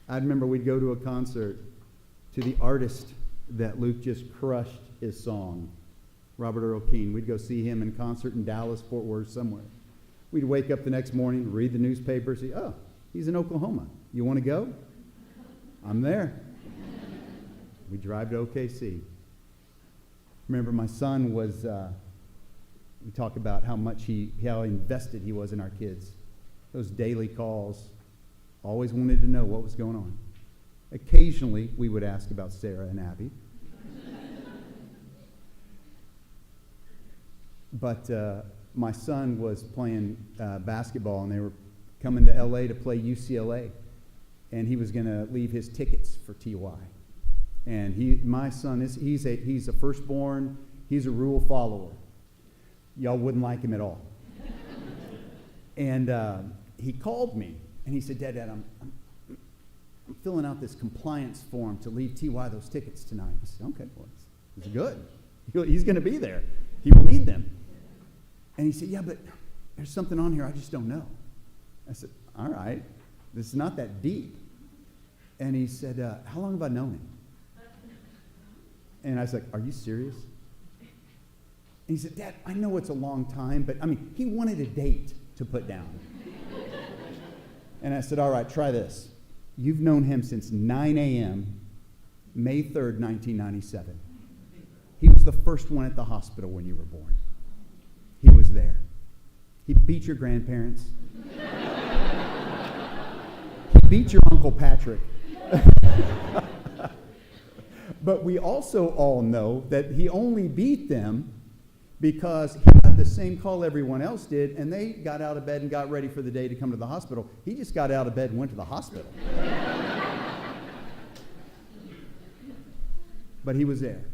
I remember we'd go to a concert to the artist that Luke just crushed his song, Robert Earl Keen. We'd go see him in concert in Dallas, Fort Worth, somewhere. We'd wake up the next morning, read the newspaper, see, oh, he's in Oklahoma. You want to go? I'm there. We drive to OKC. Remember, my son was, we talk about how invested he was in our kids. Those daily calls, always wanted to know what was going on. Occasionally, we would ask about Sarah and Abby. But my son was playing basketball, and they were coming to L.A. to play UCLA. And he was going to leave his tickets for T.Y. And my son, he's a firstborn. He's a rule follower. Y'all wouldn't like him at all. And he called me, and he said, Dad, I'm filling out this compliance form to leave T.Y. those tickets tonight. I said, okay, well, it's good. He's going to be there. He will need them. And he said, yeah, but there's something on here I just don't know. I said, all right, this is not that deep. And he said, how long have I known him? And I was like, are you serious? And he said, Dad, I know it's a long time, but he wanted a date to put down. And I said, all right, try this. You've known him since 9 a.m., May 3rd, 1997. He was the first one at the hospital when you were born. He was there. He beat your grandparents. beat your Uncle Patrick. But we also all know that he only beat them because he got the same call everyone else did, and they got out of bed and got ready for the day to come to the hospital. He just got out of bed and went to the hospital. But he was there.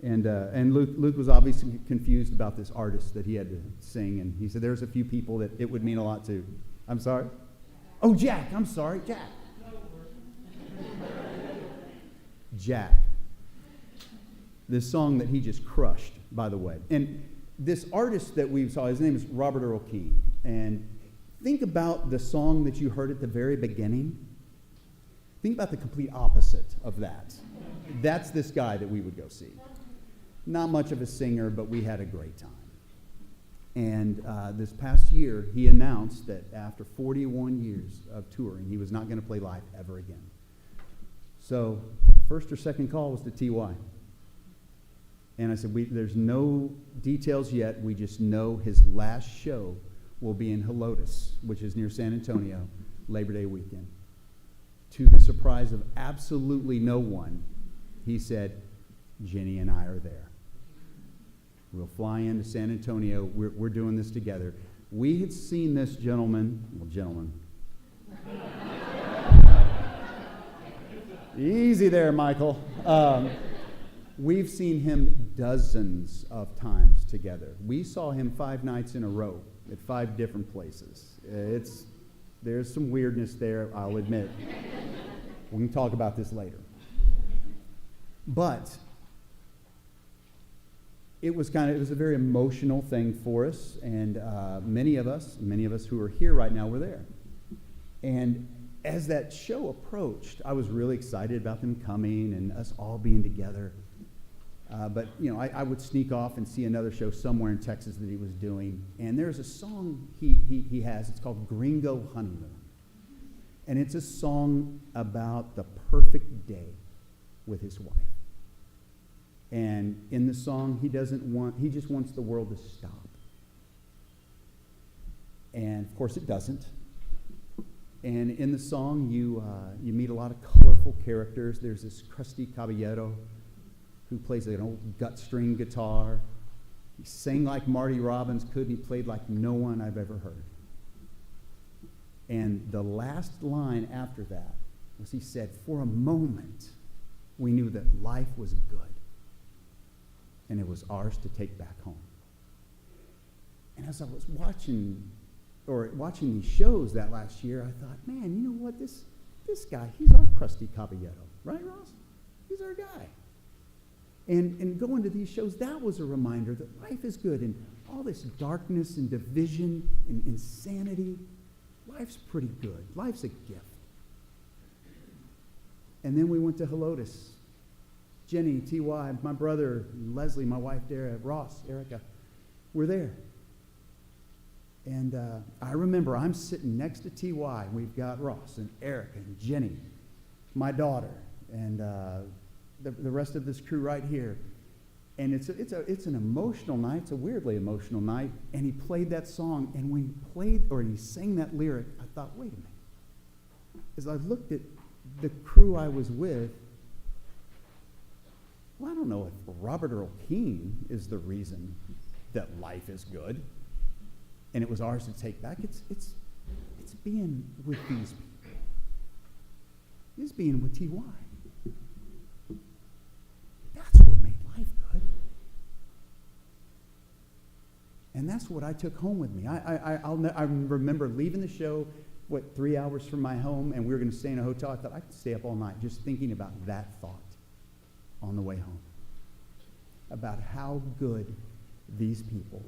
And Luke was obviously confused about this artist that he had to sing, and he said there's a few people that it would mean a lot to. I'm sorry? Oh, Jack. I'm sorry, Jack. Jack. This song that he just crushed, by the way. And this artist that we saw, his name is Robert Earl Keen. And think about the song that you heard at the very beginning. Think about the complete opposite of that. That's this guy that we would go see. Not much of a singer, but we had a great time. And this past year, he announced that after 41 years of touring, he was not going to play live ever again. So the first or second call was to T.Y. And I said, there's no details yet. We just know his last show will be in Helotes, which is near San Antonio, Labor Day weekend. To the surprise of absolutely no one, he said, Jenny and I are there. We'll fly into San Antonio. We're doing this together. We had seen this gentleman. Easy there, Michael. We've seen him dozens of times together. We saw him 5 nights in a row at 5 different places. There's some weirdness there, I'll admit. We can talk about this later. But it was a very emotional thing for us, and many of us who are here right now were there. And as that show approached, I was really excited about them coming and us all being together. But I would sneak off and see another show somewhere in Texas that he was doing. And there's a song he has. It's called Gringo Honeymoon. And it's a song about the perfect day with his wife. And in the song, he just wants the world to stop. And of course it doesn't. And in the song, you meet a lot of colorful characters. There's this crusty caballero who plays an old gut string guitar. He sang like Marty Robbins could, and he played like no one I've ever heard. And the last line after that was he said, for a moment, we knew that life was good, and it was ours to take back home. And as I was watching these shows that last year, I thought, man, you know what, this guy, he's our crusty caballero, right, Ross? He's our guy. And going to these shows, that was a reminder that life is good, and all this darkness and division and insanity, life's pretty good. Life's a gift. And then we went to Helotes. Jenny, T.Y., my brother, Leslie, my wife, Dara, Ross, Erica, were there. And I remember I'm sitting next to T.Y. We've got Ross and Erica and Jenny, my daughter, and the rest of this crew right here. And it's an emotional night. It's a weirdly emotional night. And he played that song. And when he sang that lyric, I thought, wait a minute. As I looked at the crew I was with, well, I don't know if Robert Earl Keen is the reason that life is good and it was ours to take back. It's being with these people. It's being with T.Y. That's what made life good. And that's what I took home with me. I remember leaving the show, 3 hours from my home, and we were going to stay in a hotel. I thought I could stay up all night just thinking about that thought on the way home, about how good these people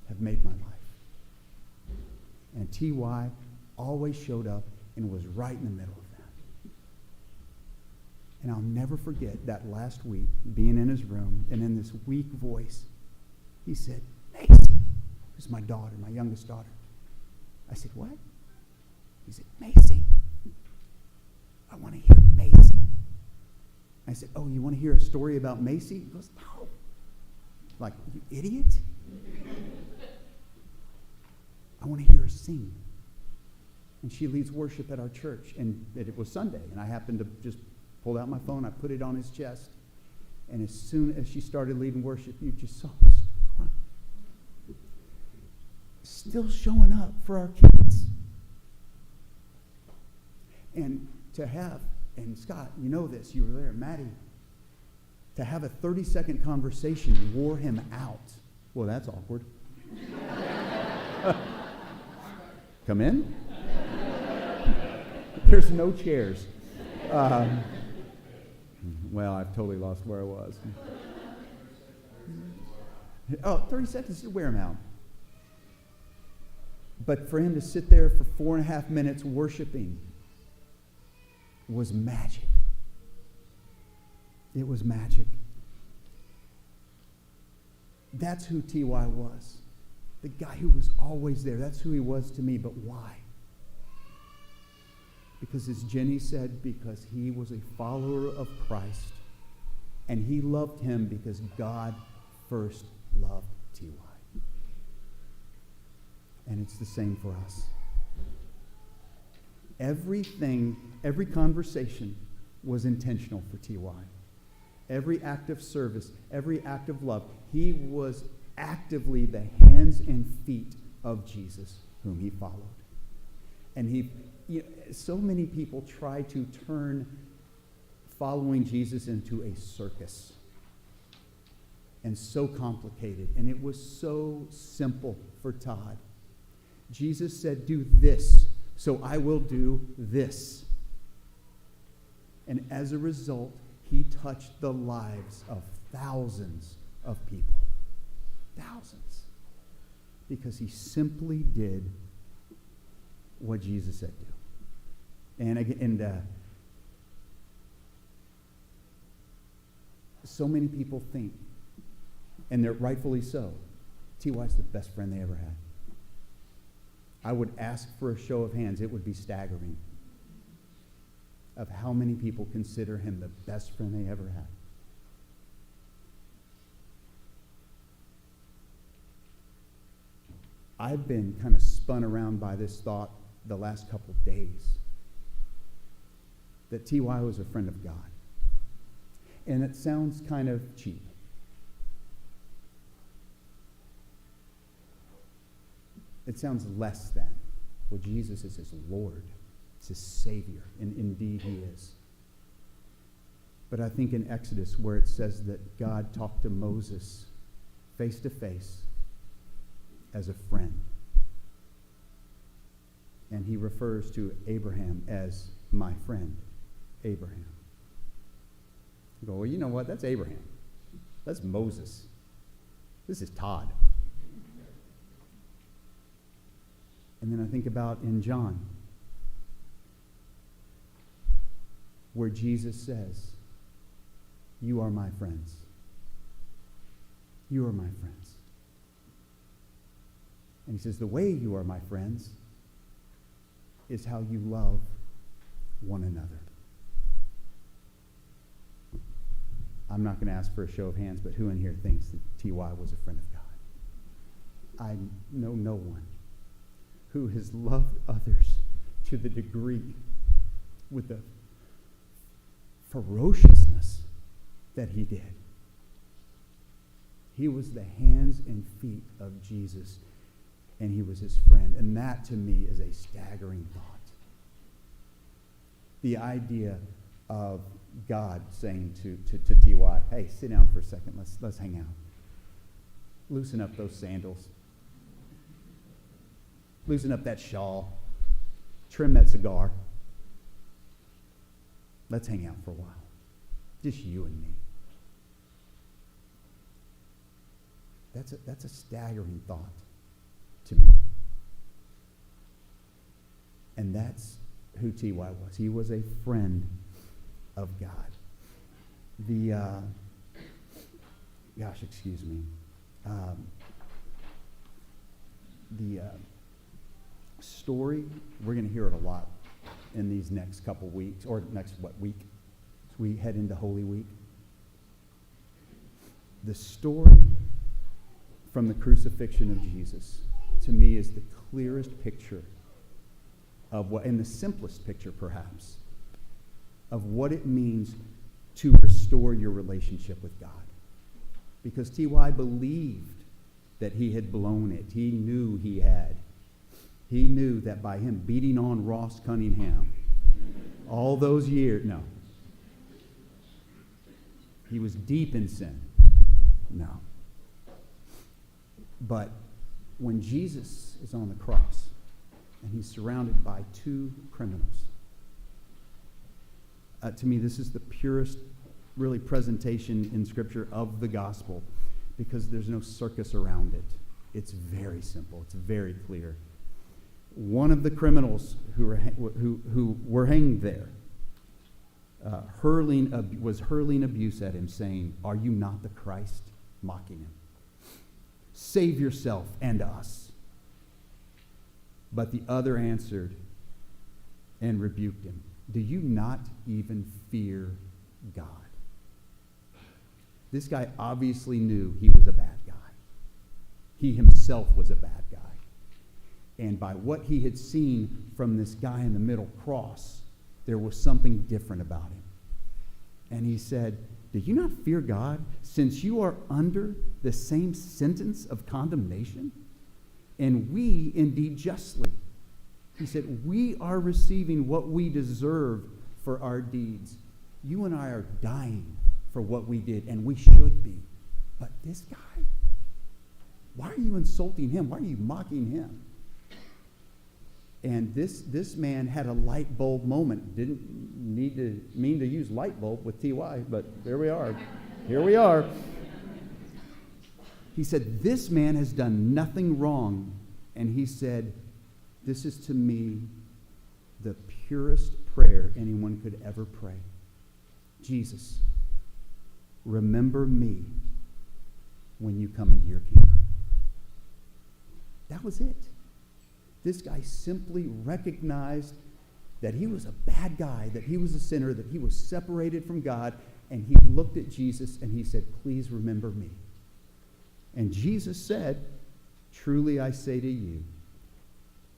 have made my life. And T.Y. always showed up and was right in the middle of that. And I'll never forget that last week, being in his room, and in this weak voice, he said, Macy, who's my daughter, my youngest daughter. I said, what? He said, Macy. I want to hear Macy. I said, oh, you want to hear a story about Macy? He goes, no. Like, you idiot? I want to hear her sing. And she leads worship at our church. And it was Sunday, and I happened to just pull out my phone. I put it on his chest. And as soon as she started leading worship, you just saw him start crying. Still showing up for our kids. And to have, and Scott, you know this, you were there, Maddie, to have a 30-second conversation wore him out. Well, that's awkward. Come in? There's no chairs. Well, I've totally lost where I was. 30 seconds to wear him out. But for him to sit there for 4.5 minutes worshiping was magic. It was magic. That's who T.Y. was. The guy who was always there. That's who he was to me. But why? Because as Jenny said, because he was a follower of Christ. And he loved him because God first loved T.Y. And it's the same for us. Every conversation was intentional for T.Y. Every act of service, every act of love, he was actively the hands and feet of Jesus, whom he followed. And so many people try to turn following Jesus into a circus. And so complicated. And it was so simple for Todd. Jesus said, do this, so I will do this. And as a result, he touched the lives of thousands of people. Thousands. Because he simply did what Jesus said do. And so many people think, and they're rightfully so, T.Y.'s the best friend they ever had. I would ask for a show of hands. It would be staggering of how many people consider him the best friend they ever had. I've been kind of spun around by this thought the last couple of days that T.Y. was a friend of God. And it sounds kind of cheap. It sounds less than. Well, Jesus is his Lord. It's his Savior. And indeed he is. But I think in Exodus where it says that God talked to Moses face to face as a friend. And he refers to Abraham as my friend, Abraham. You go, well, you know what? That's Abraham. That's Moses. This is Todd. And then I think about in John, where Jesus says, you are my friends. You are my friends. And he says, the way you are my friends is how you love one another. I'm not going to ask for a show of hands, but who in here thinks that T.Y. was a friend of God? I know no one who has loved others to the degree with the ferociousness that he did. He was the hands and feet of Jesus, and he was his friend. And that, to me, is a staggering thought. The idea of God saying to T.Y., hey, sit down for a second. Let's hang out. Loosen up those sandals. Loosen up that shawl. Trim that cigar. Let's hang out for a while. Just you and me. That's a staggering thought to me. And that's who T.Y. was. He was a friend of God. Excuse me. The story, we're going to hear it a lot in these next couple weeks, or next week, as we head into Holy Week. The story from the crucifixion of Jesus, to me, is the clearest picture of what, in the simplest picture perhaps, of what it means to restore your relationship with God. Because T.Y. believed that he had blown it. He knew he had. He knew that by him beating on Ross Cunningham all those years, no. He was deep in sin. No. But when Jesus is on the cross and he's surrounded by two criminals, to me this is the purest, really, presentation in Scripture of the gospel, because there's no circus around it. It's very simple. It's very clear. One of the criminals who were hanged there was hurling abuse at him, saying, "Are you not the Christ?" Mocking him. "Save yourself and us." But the other answered and rebuked him, "Do you not even fear God?" This guy obviously knew he was a bad guy. He himself was a bad guy. And by what he had seen from this guy in the middle cross, there was something different about him. And he said, "Do you not fear God, since you are under the same sentence of condemnation? And we indeed justly." He said, "We are receiving what we deserve for our deeds. You and I are dying for what we did, and we should be. But this guy, why are you insulting him? Why are you mocking him?" And this man had a light bulb moment. Didn't mean to use light bulb with T.Y., but there we are. Here we are. He said, "This man has done nothing wrong." And he said, "This is to me the purest prayer anyone could ever pray. Jesus, remember me when you come into your kingdom." That was it. This guy simply recognized that he was a bad guy, that he was a sinner, that he was separated from God, and he looked at Jesus and he said, "Please remember me." And Jesus said, "Truly I say to you,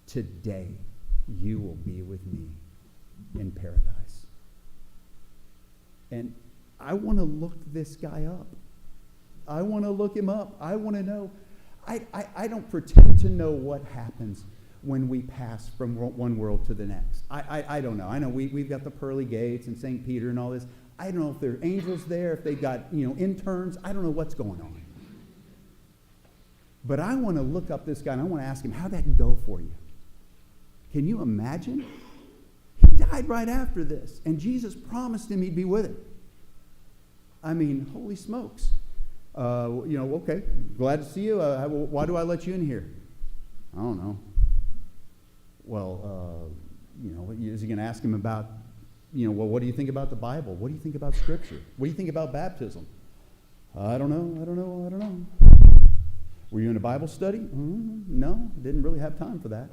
today you will be with me in paradise." And I want to look this guy up. I want to look him up. I want to know. I don't pretend to know what happens when we pass from one world to the next. I don't know. I know we've got the pearly gates and St. Peter and all this. I don't know if there are angels there, if they've got interns. I don't know what's going on. But I want to look up this guy and I want to ask him, how'd that go for you? Can you imagine? He died right after this, and Jesus promised him he'd be with him. I mean, holy smokes. Okay, glad to see you. Why do I let you in here? I don't know. Well, is he going to ask him about, what do you think about the Bible? What do you think about Scripture? What do you think about baptism? I don't know. Were you in a Bible study? No, didn't really have time for that.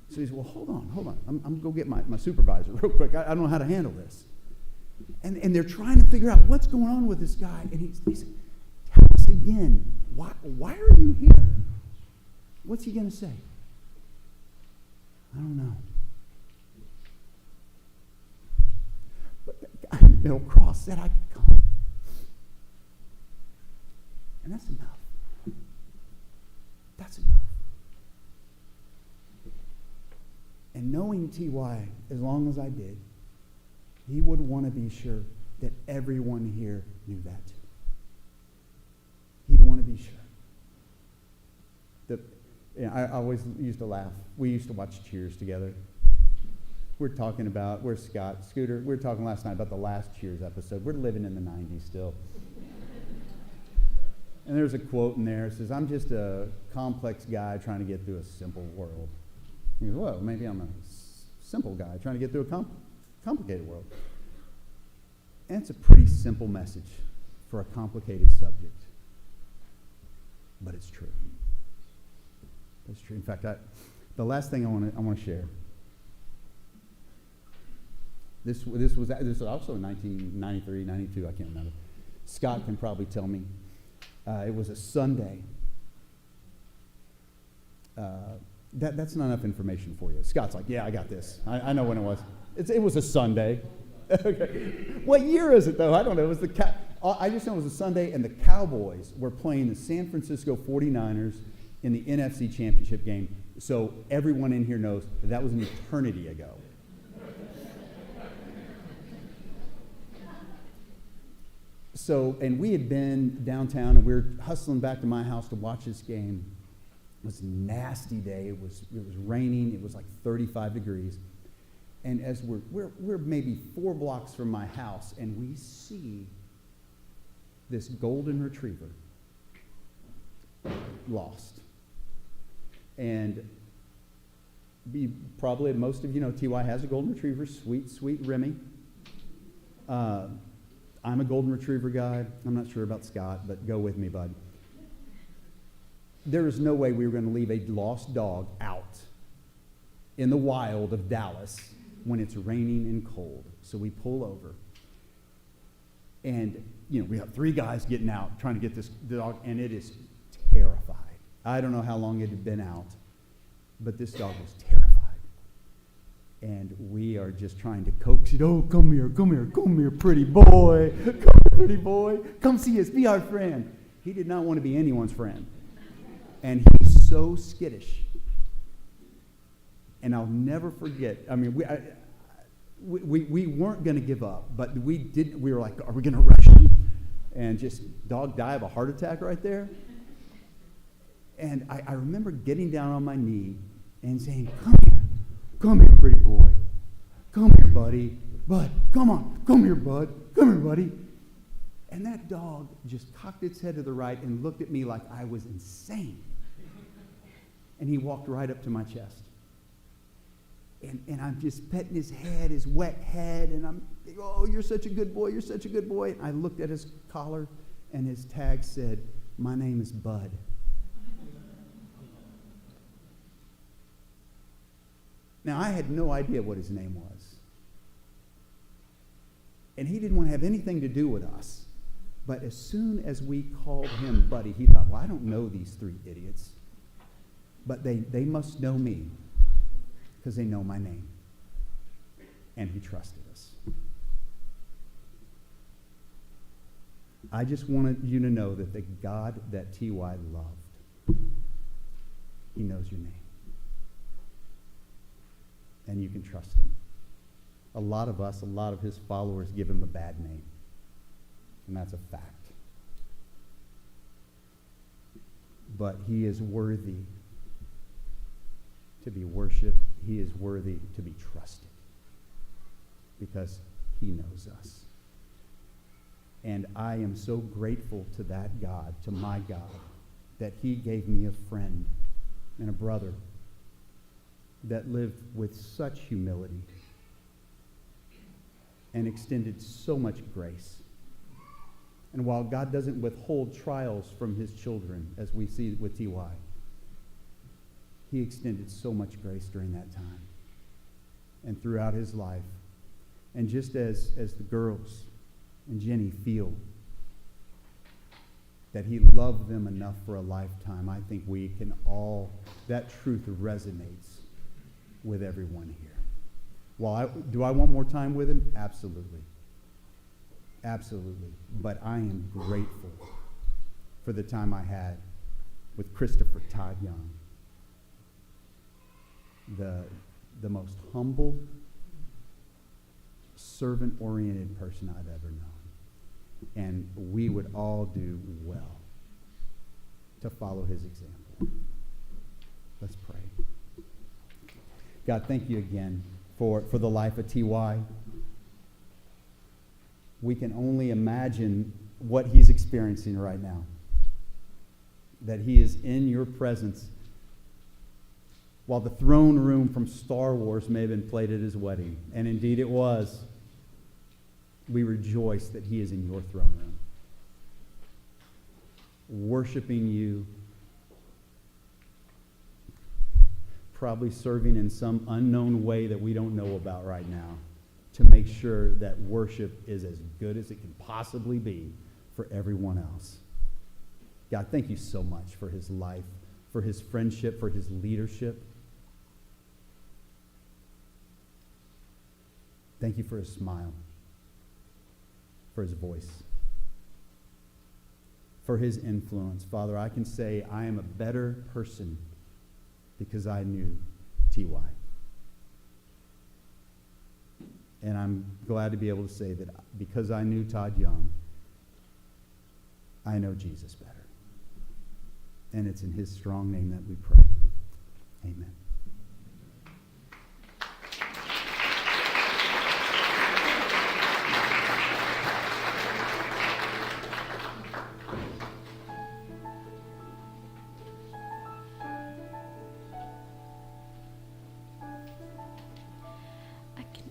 So he said, "Well, hold on. I'm going to go get my supervisor real quick. I don't know how to handle this." And they're trying to figure out what's going on with this guy. And he said, "Tell us again, why are you here?" What's he going to say? I don't know. But the guy in the middle cross said I could come. And that's enough. That's enough. And knowing T.Y. as long as I did, he would want to be sure that everyone here knew that too. He'd want to be sure. I always used to laugh. We used to watch Cheers together. Where's Scott? Scooter? We were talking last night about the last Cheers episode. We're living in the 90s still. And there's a quote in there. It says, "I'm just a complex guy trying to get through a simple world." He goes, "Well, maybe I'm a simple guy trying to get through a complicated world." And it's a pretty simple message for a complicated subject. But it's true. It's true. In fact, the last thing I want to share. This was also in 1993, 92. I can't remember. Scott can probably tell me. It was a Sunday. That's not enough information for you. Scott's like, yeah, I got this. I know when it was. It was a Sunday. Okay. What year is it, though? I don't know. It was I just know it was a Sunday, and the Cowboys were playing the San Francisco 49ers in the NFC Championship game. So everyone in here knows that was an eternity ago. So, and we had been downtown, and we were hustling back to my house to watch this game. It was a nasty day. It was raining. It was like 35 degrees. And as we're maybe 4 blocks from my house, and we see this golden retriever lost. And probably most of you know TY has a golden retriever, sweet Remy. I'm a golden retriever guy. I'm not sure about Scott, but go with me, bud. There is no way we were going to leave a lost dog out in the wild of Dallas when it's raining and cold. So we pull over. And, we have 3 guys getting out trying to get this dog, and it is terrified. I don't know how long it had been out, but this dog was terrified. And we are just trying to coax it. Oh, come here, pretty boy. Come here, pretty boy. Come see us, be our friend. He did not want to be anyone's friend. And he's so skittish. And I'll never forget, we weren't going to give up, but we were like, are we going to rush him? And just dog die of a heart attack right there. And I remember getting down on my knee and saying, come here, pretty boy. Come here, buddy. Bud, come on. Come here, bud. Come here, buddy. And that dog just cocked its head to the right and looked at me like I was insane. And he walked right up to my chest. And I'm just petting his head, his wet head, and I'm thinking, oh, you're such a good boy, you're such a good boy. And I looked at his collar, and his tag said, my name is Bud. Now, I had no idea what his name was. And he didn't want to have anything to do with us. But as soon as we called him Buddy, he thought, well, I don't know these 3 idiots. But they must know me because they know my name. And he trusted us. I just wanted you to know that the God that TY loved, he knows your name. And you can trust him. A lot of his followers give him a bad name. And that's a fact. But he is worthy to be worshiped. He is worthy to be trusted because he knows us. And I am so grateful to that God, to my God, that he gave me a friend and a brother that lived with such humility and extended so much grace. And while God doesn't withhold trials from his children, as we see with TY, he extended so much grace during that time and throughout his life. And just as the girls and Jenny feel that he loved them enough for a lifetime, I think we can all, that truth resonates with everyone here. Do I want more time with him? Absolutely. Absolutely. But I am grateful for the time I had with Christopher Todd Young. The most humble, servant-oriented person I've ever known. And we would all do well to follow his example. Let's pray. God, thank you again for the life of TY. We can only imagine what he's experiencing right now. That he is in your presence while the throne room from Star Wars may have been played at his wedding. And indeed it was. We rejoice that he is in your throne room, worshiping you, probably serving in some unknown way that we don't know about right now, to make sure that worship is as good as it can possibly be for everyone else. God, thank you so much for his life, for his friendship, for his leadership. Thank you for his smile, for his voice, for his influence. Father, I can say I am a better person because I knew T.Y. And I'm glad to be able to say that because I knew Todd Young, I know Jesus better. And it's in his strong name that we pray. Amen.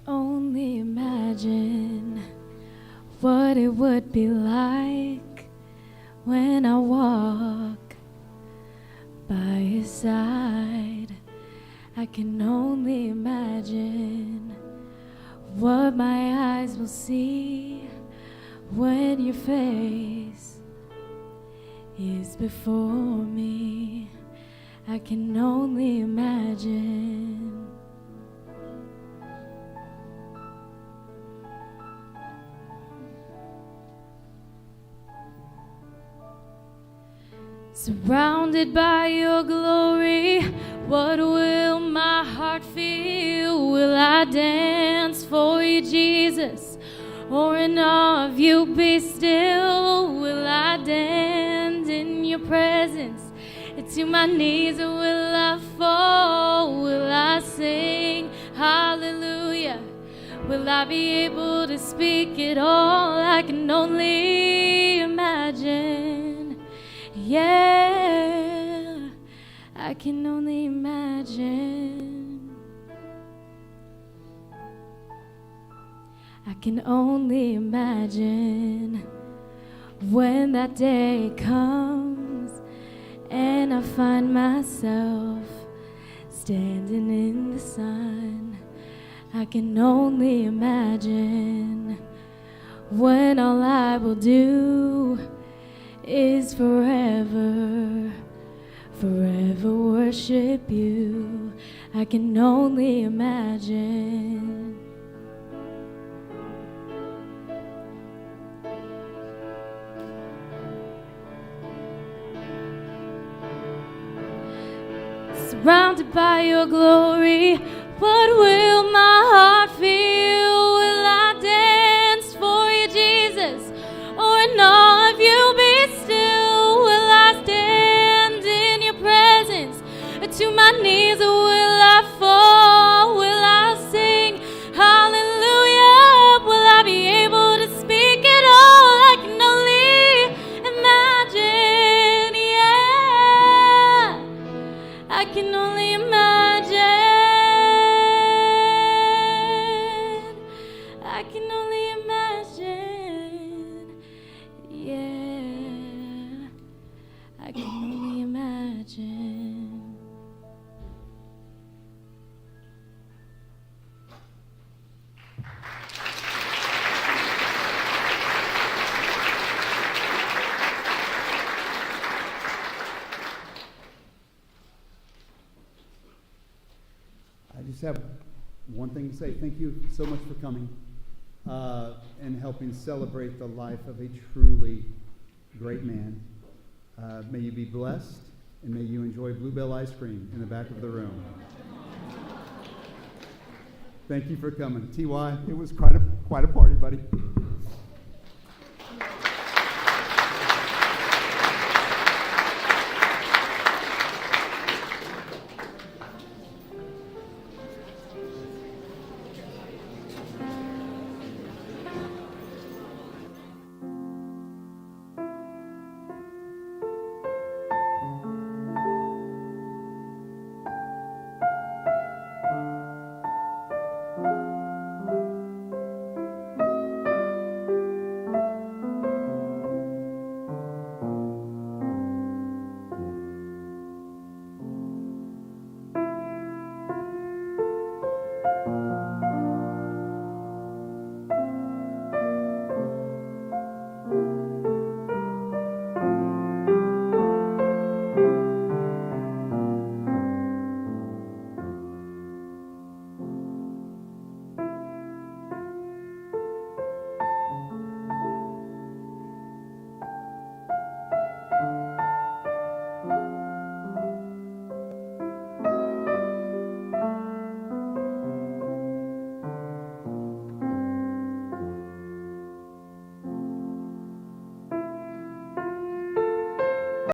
Only imagine what it would be like when I walk by his side. I can only imagine what my eyes will see when your face is before me. I can only imagine. Surrounded by your glory, what will my heart feel? Will I dance for you, Jesus? Or in awe of you be still? Will I dance in your presence? To my knees or will I fall? Will I sing hallelujah? Will I be able to speak it all? I can only imagine. Yeah, I can only imagine. I can only imagine when that day comes and I find myself standing in the sun. I can only imagine when all I will do is forever, forever worship you. I can only imagine. Surrounded by your glory, what will my heart feel? Will I dance for you, Jesus? Or in awe of you be still? Will I stand in your presence? To my knees, or will I fall? Will I sing hallelujah? Will I be able to speak it all? I can only imagine, yeah. I can only imagine. I can only imagine. Yeah, I can only imagine. I just have one thing to say. Thank you so much for coming and helping celebrate the life of a truly great man. May you be blessed, and may you enjoy Bluebell ice cream in the back of the room. Thank you for coming. T.Y., it was quite a party, buddy.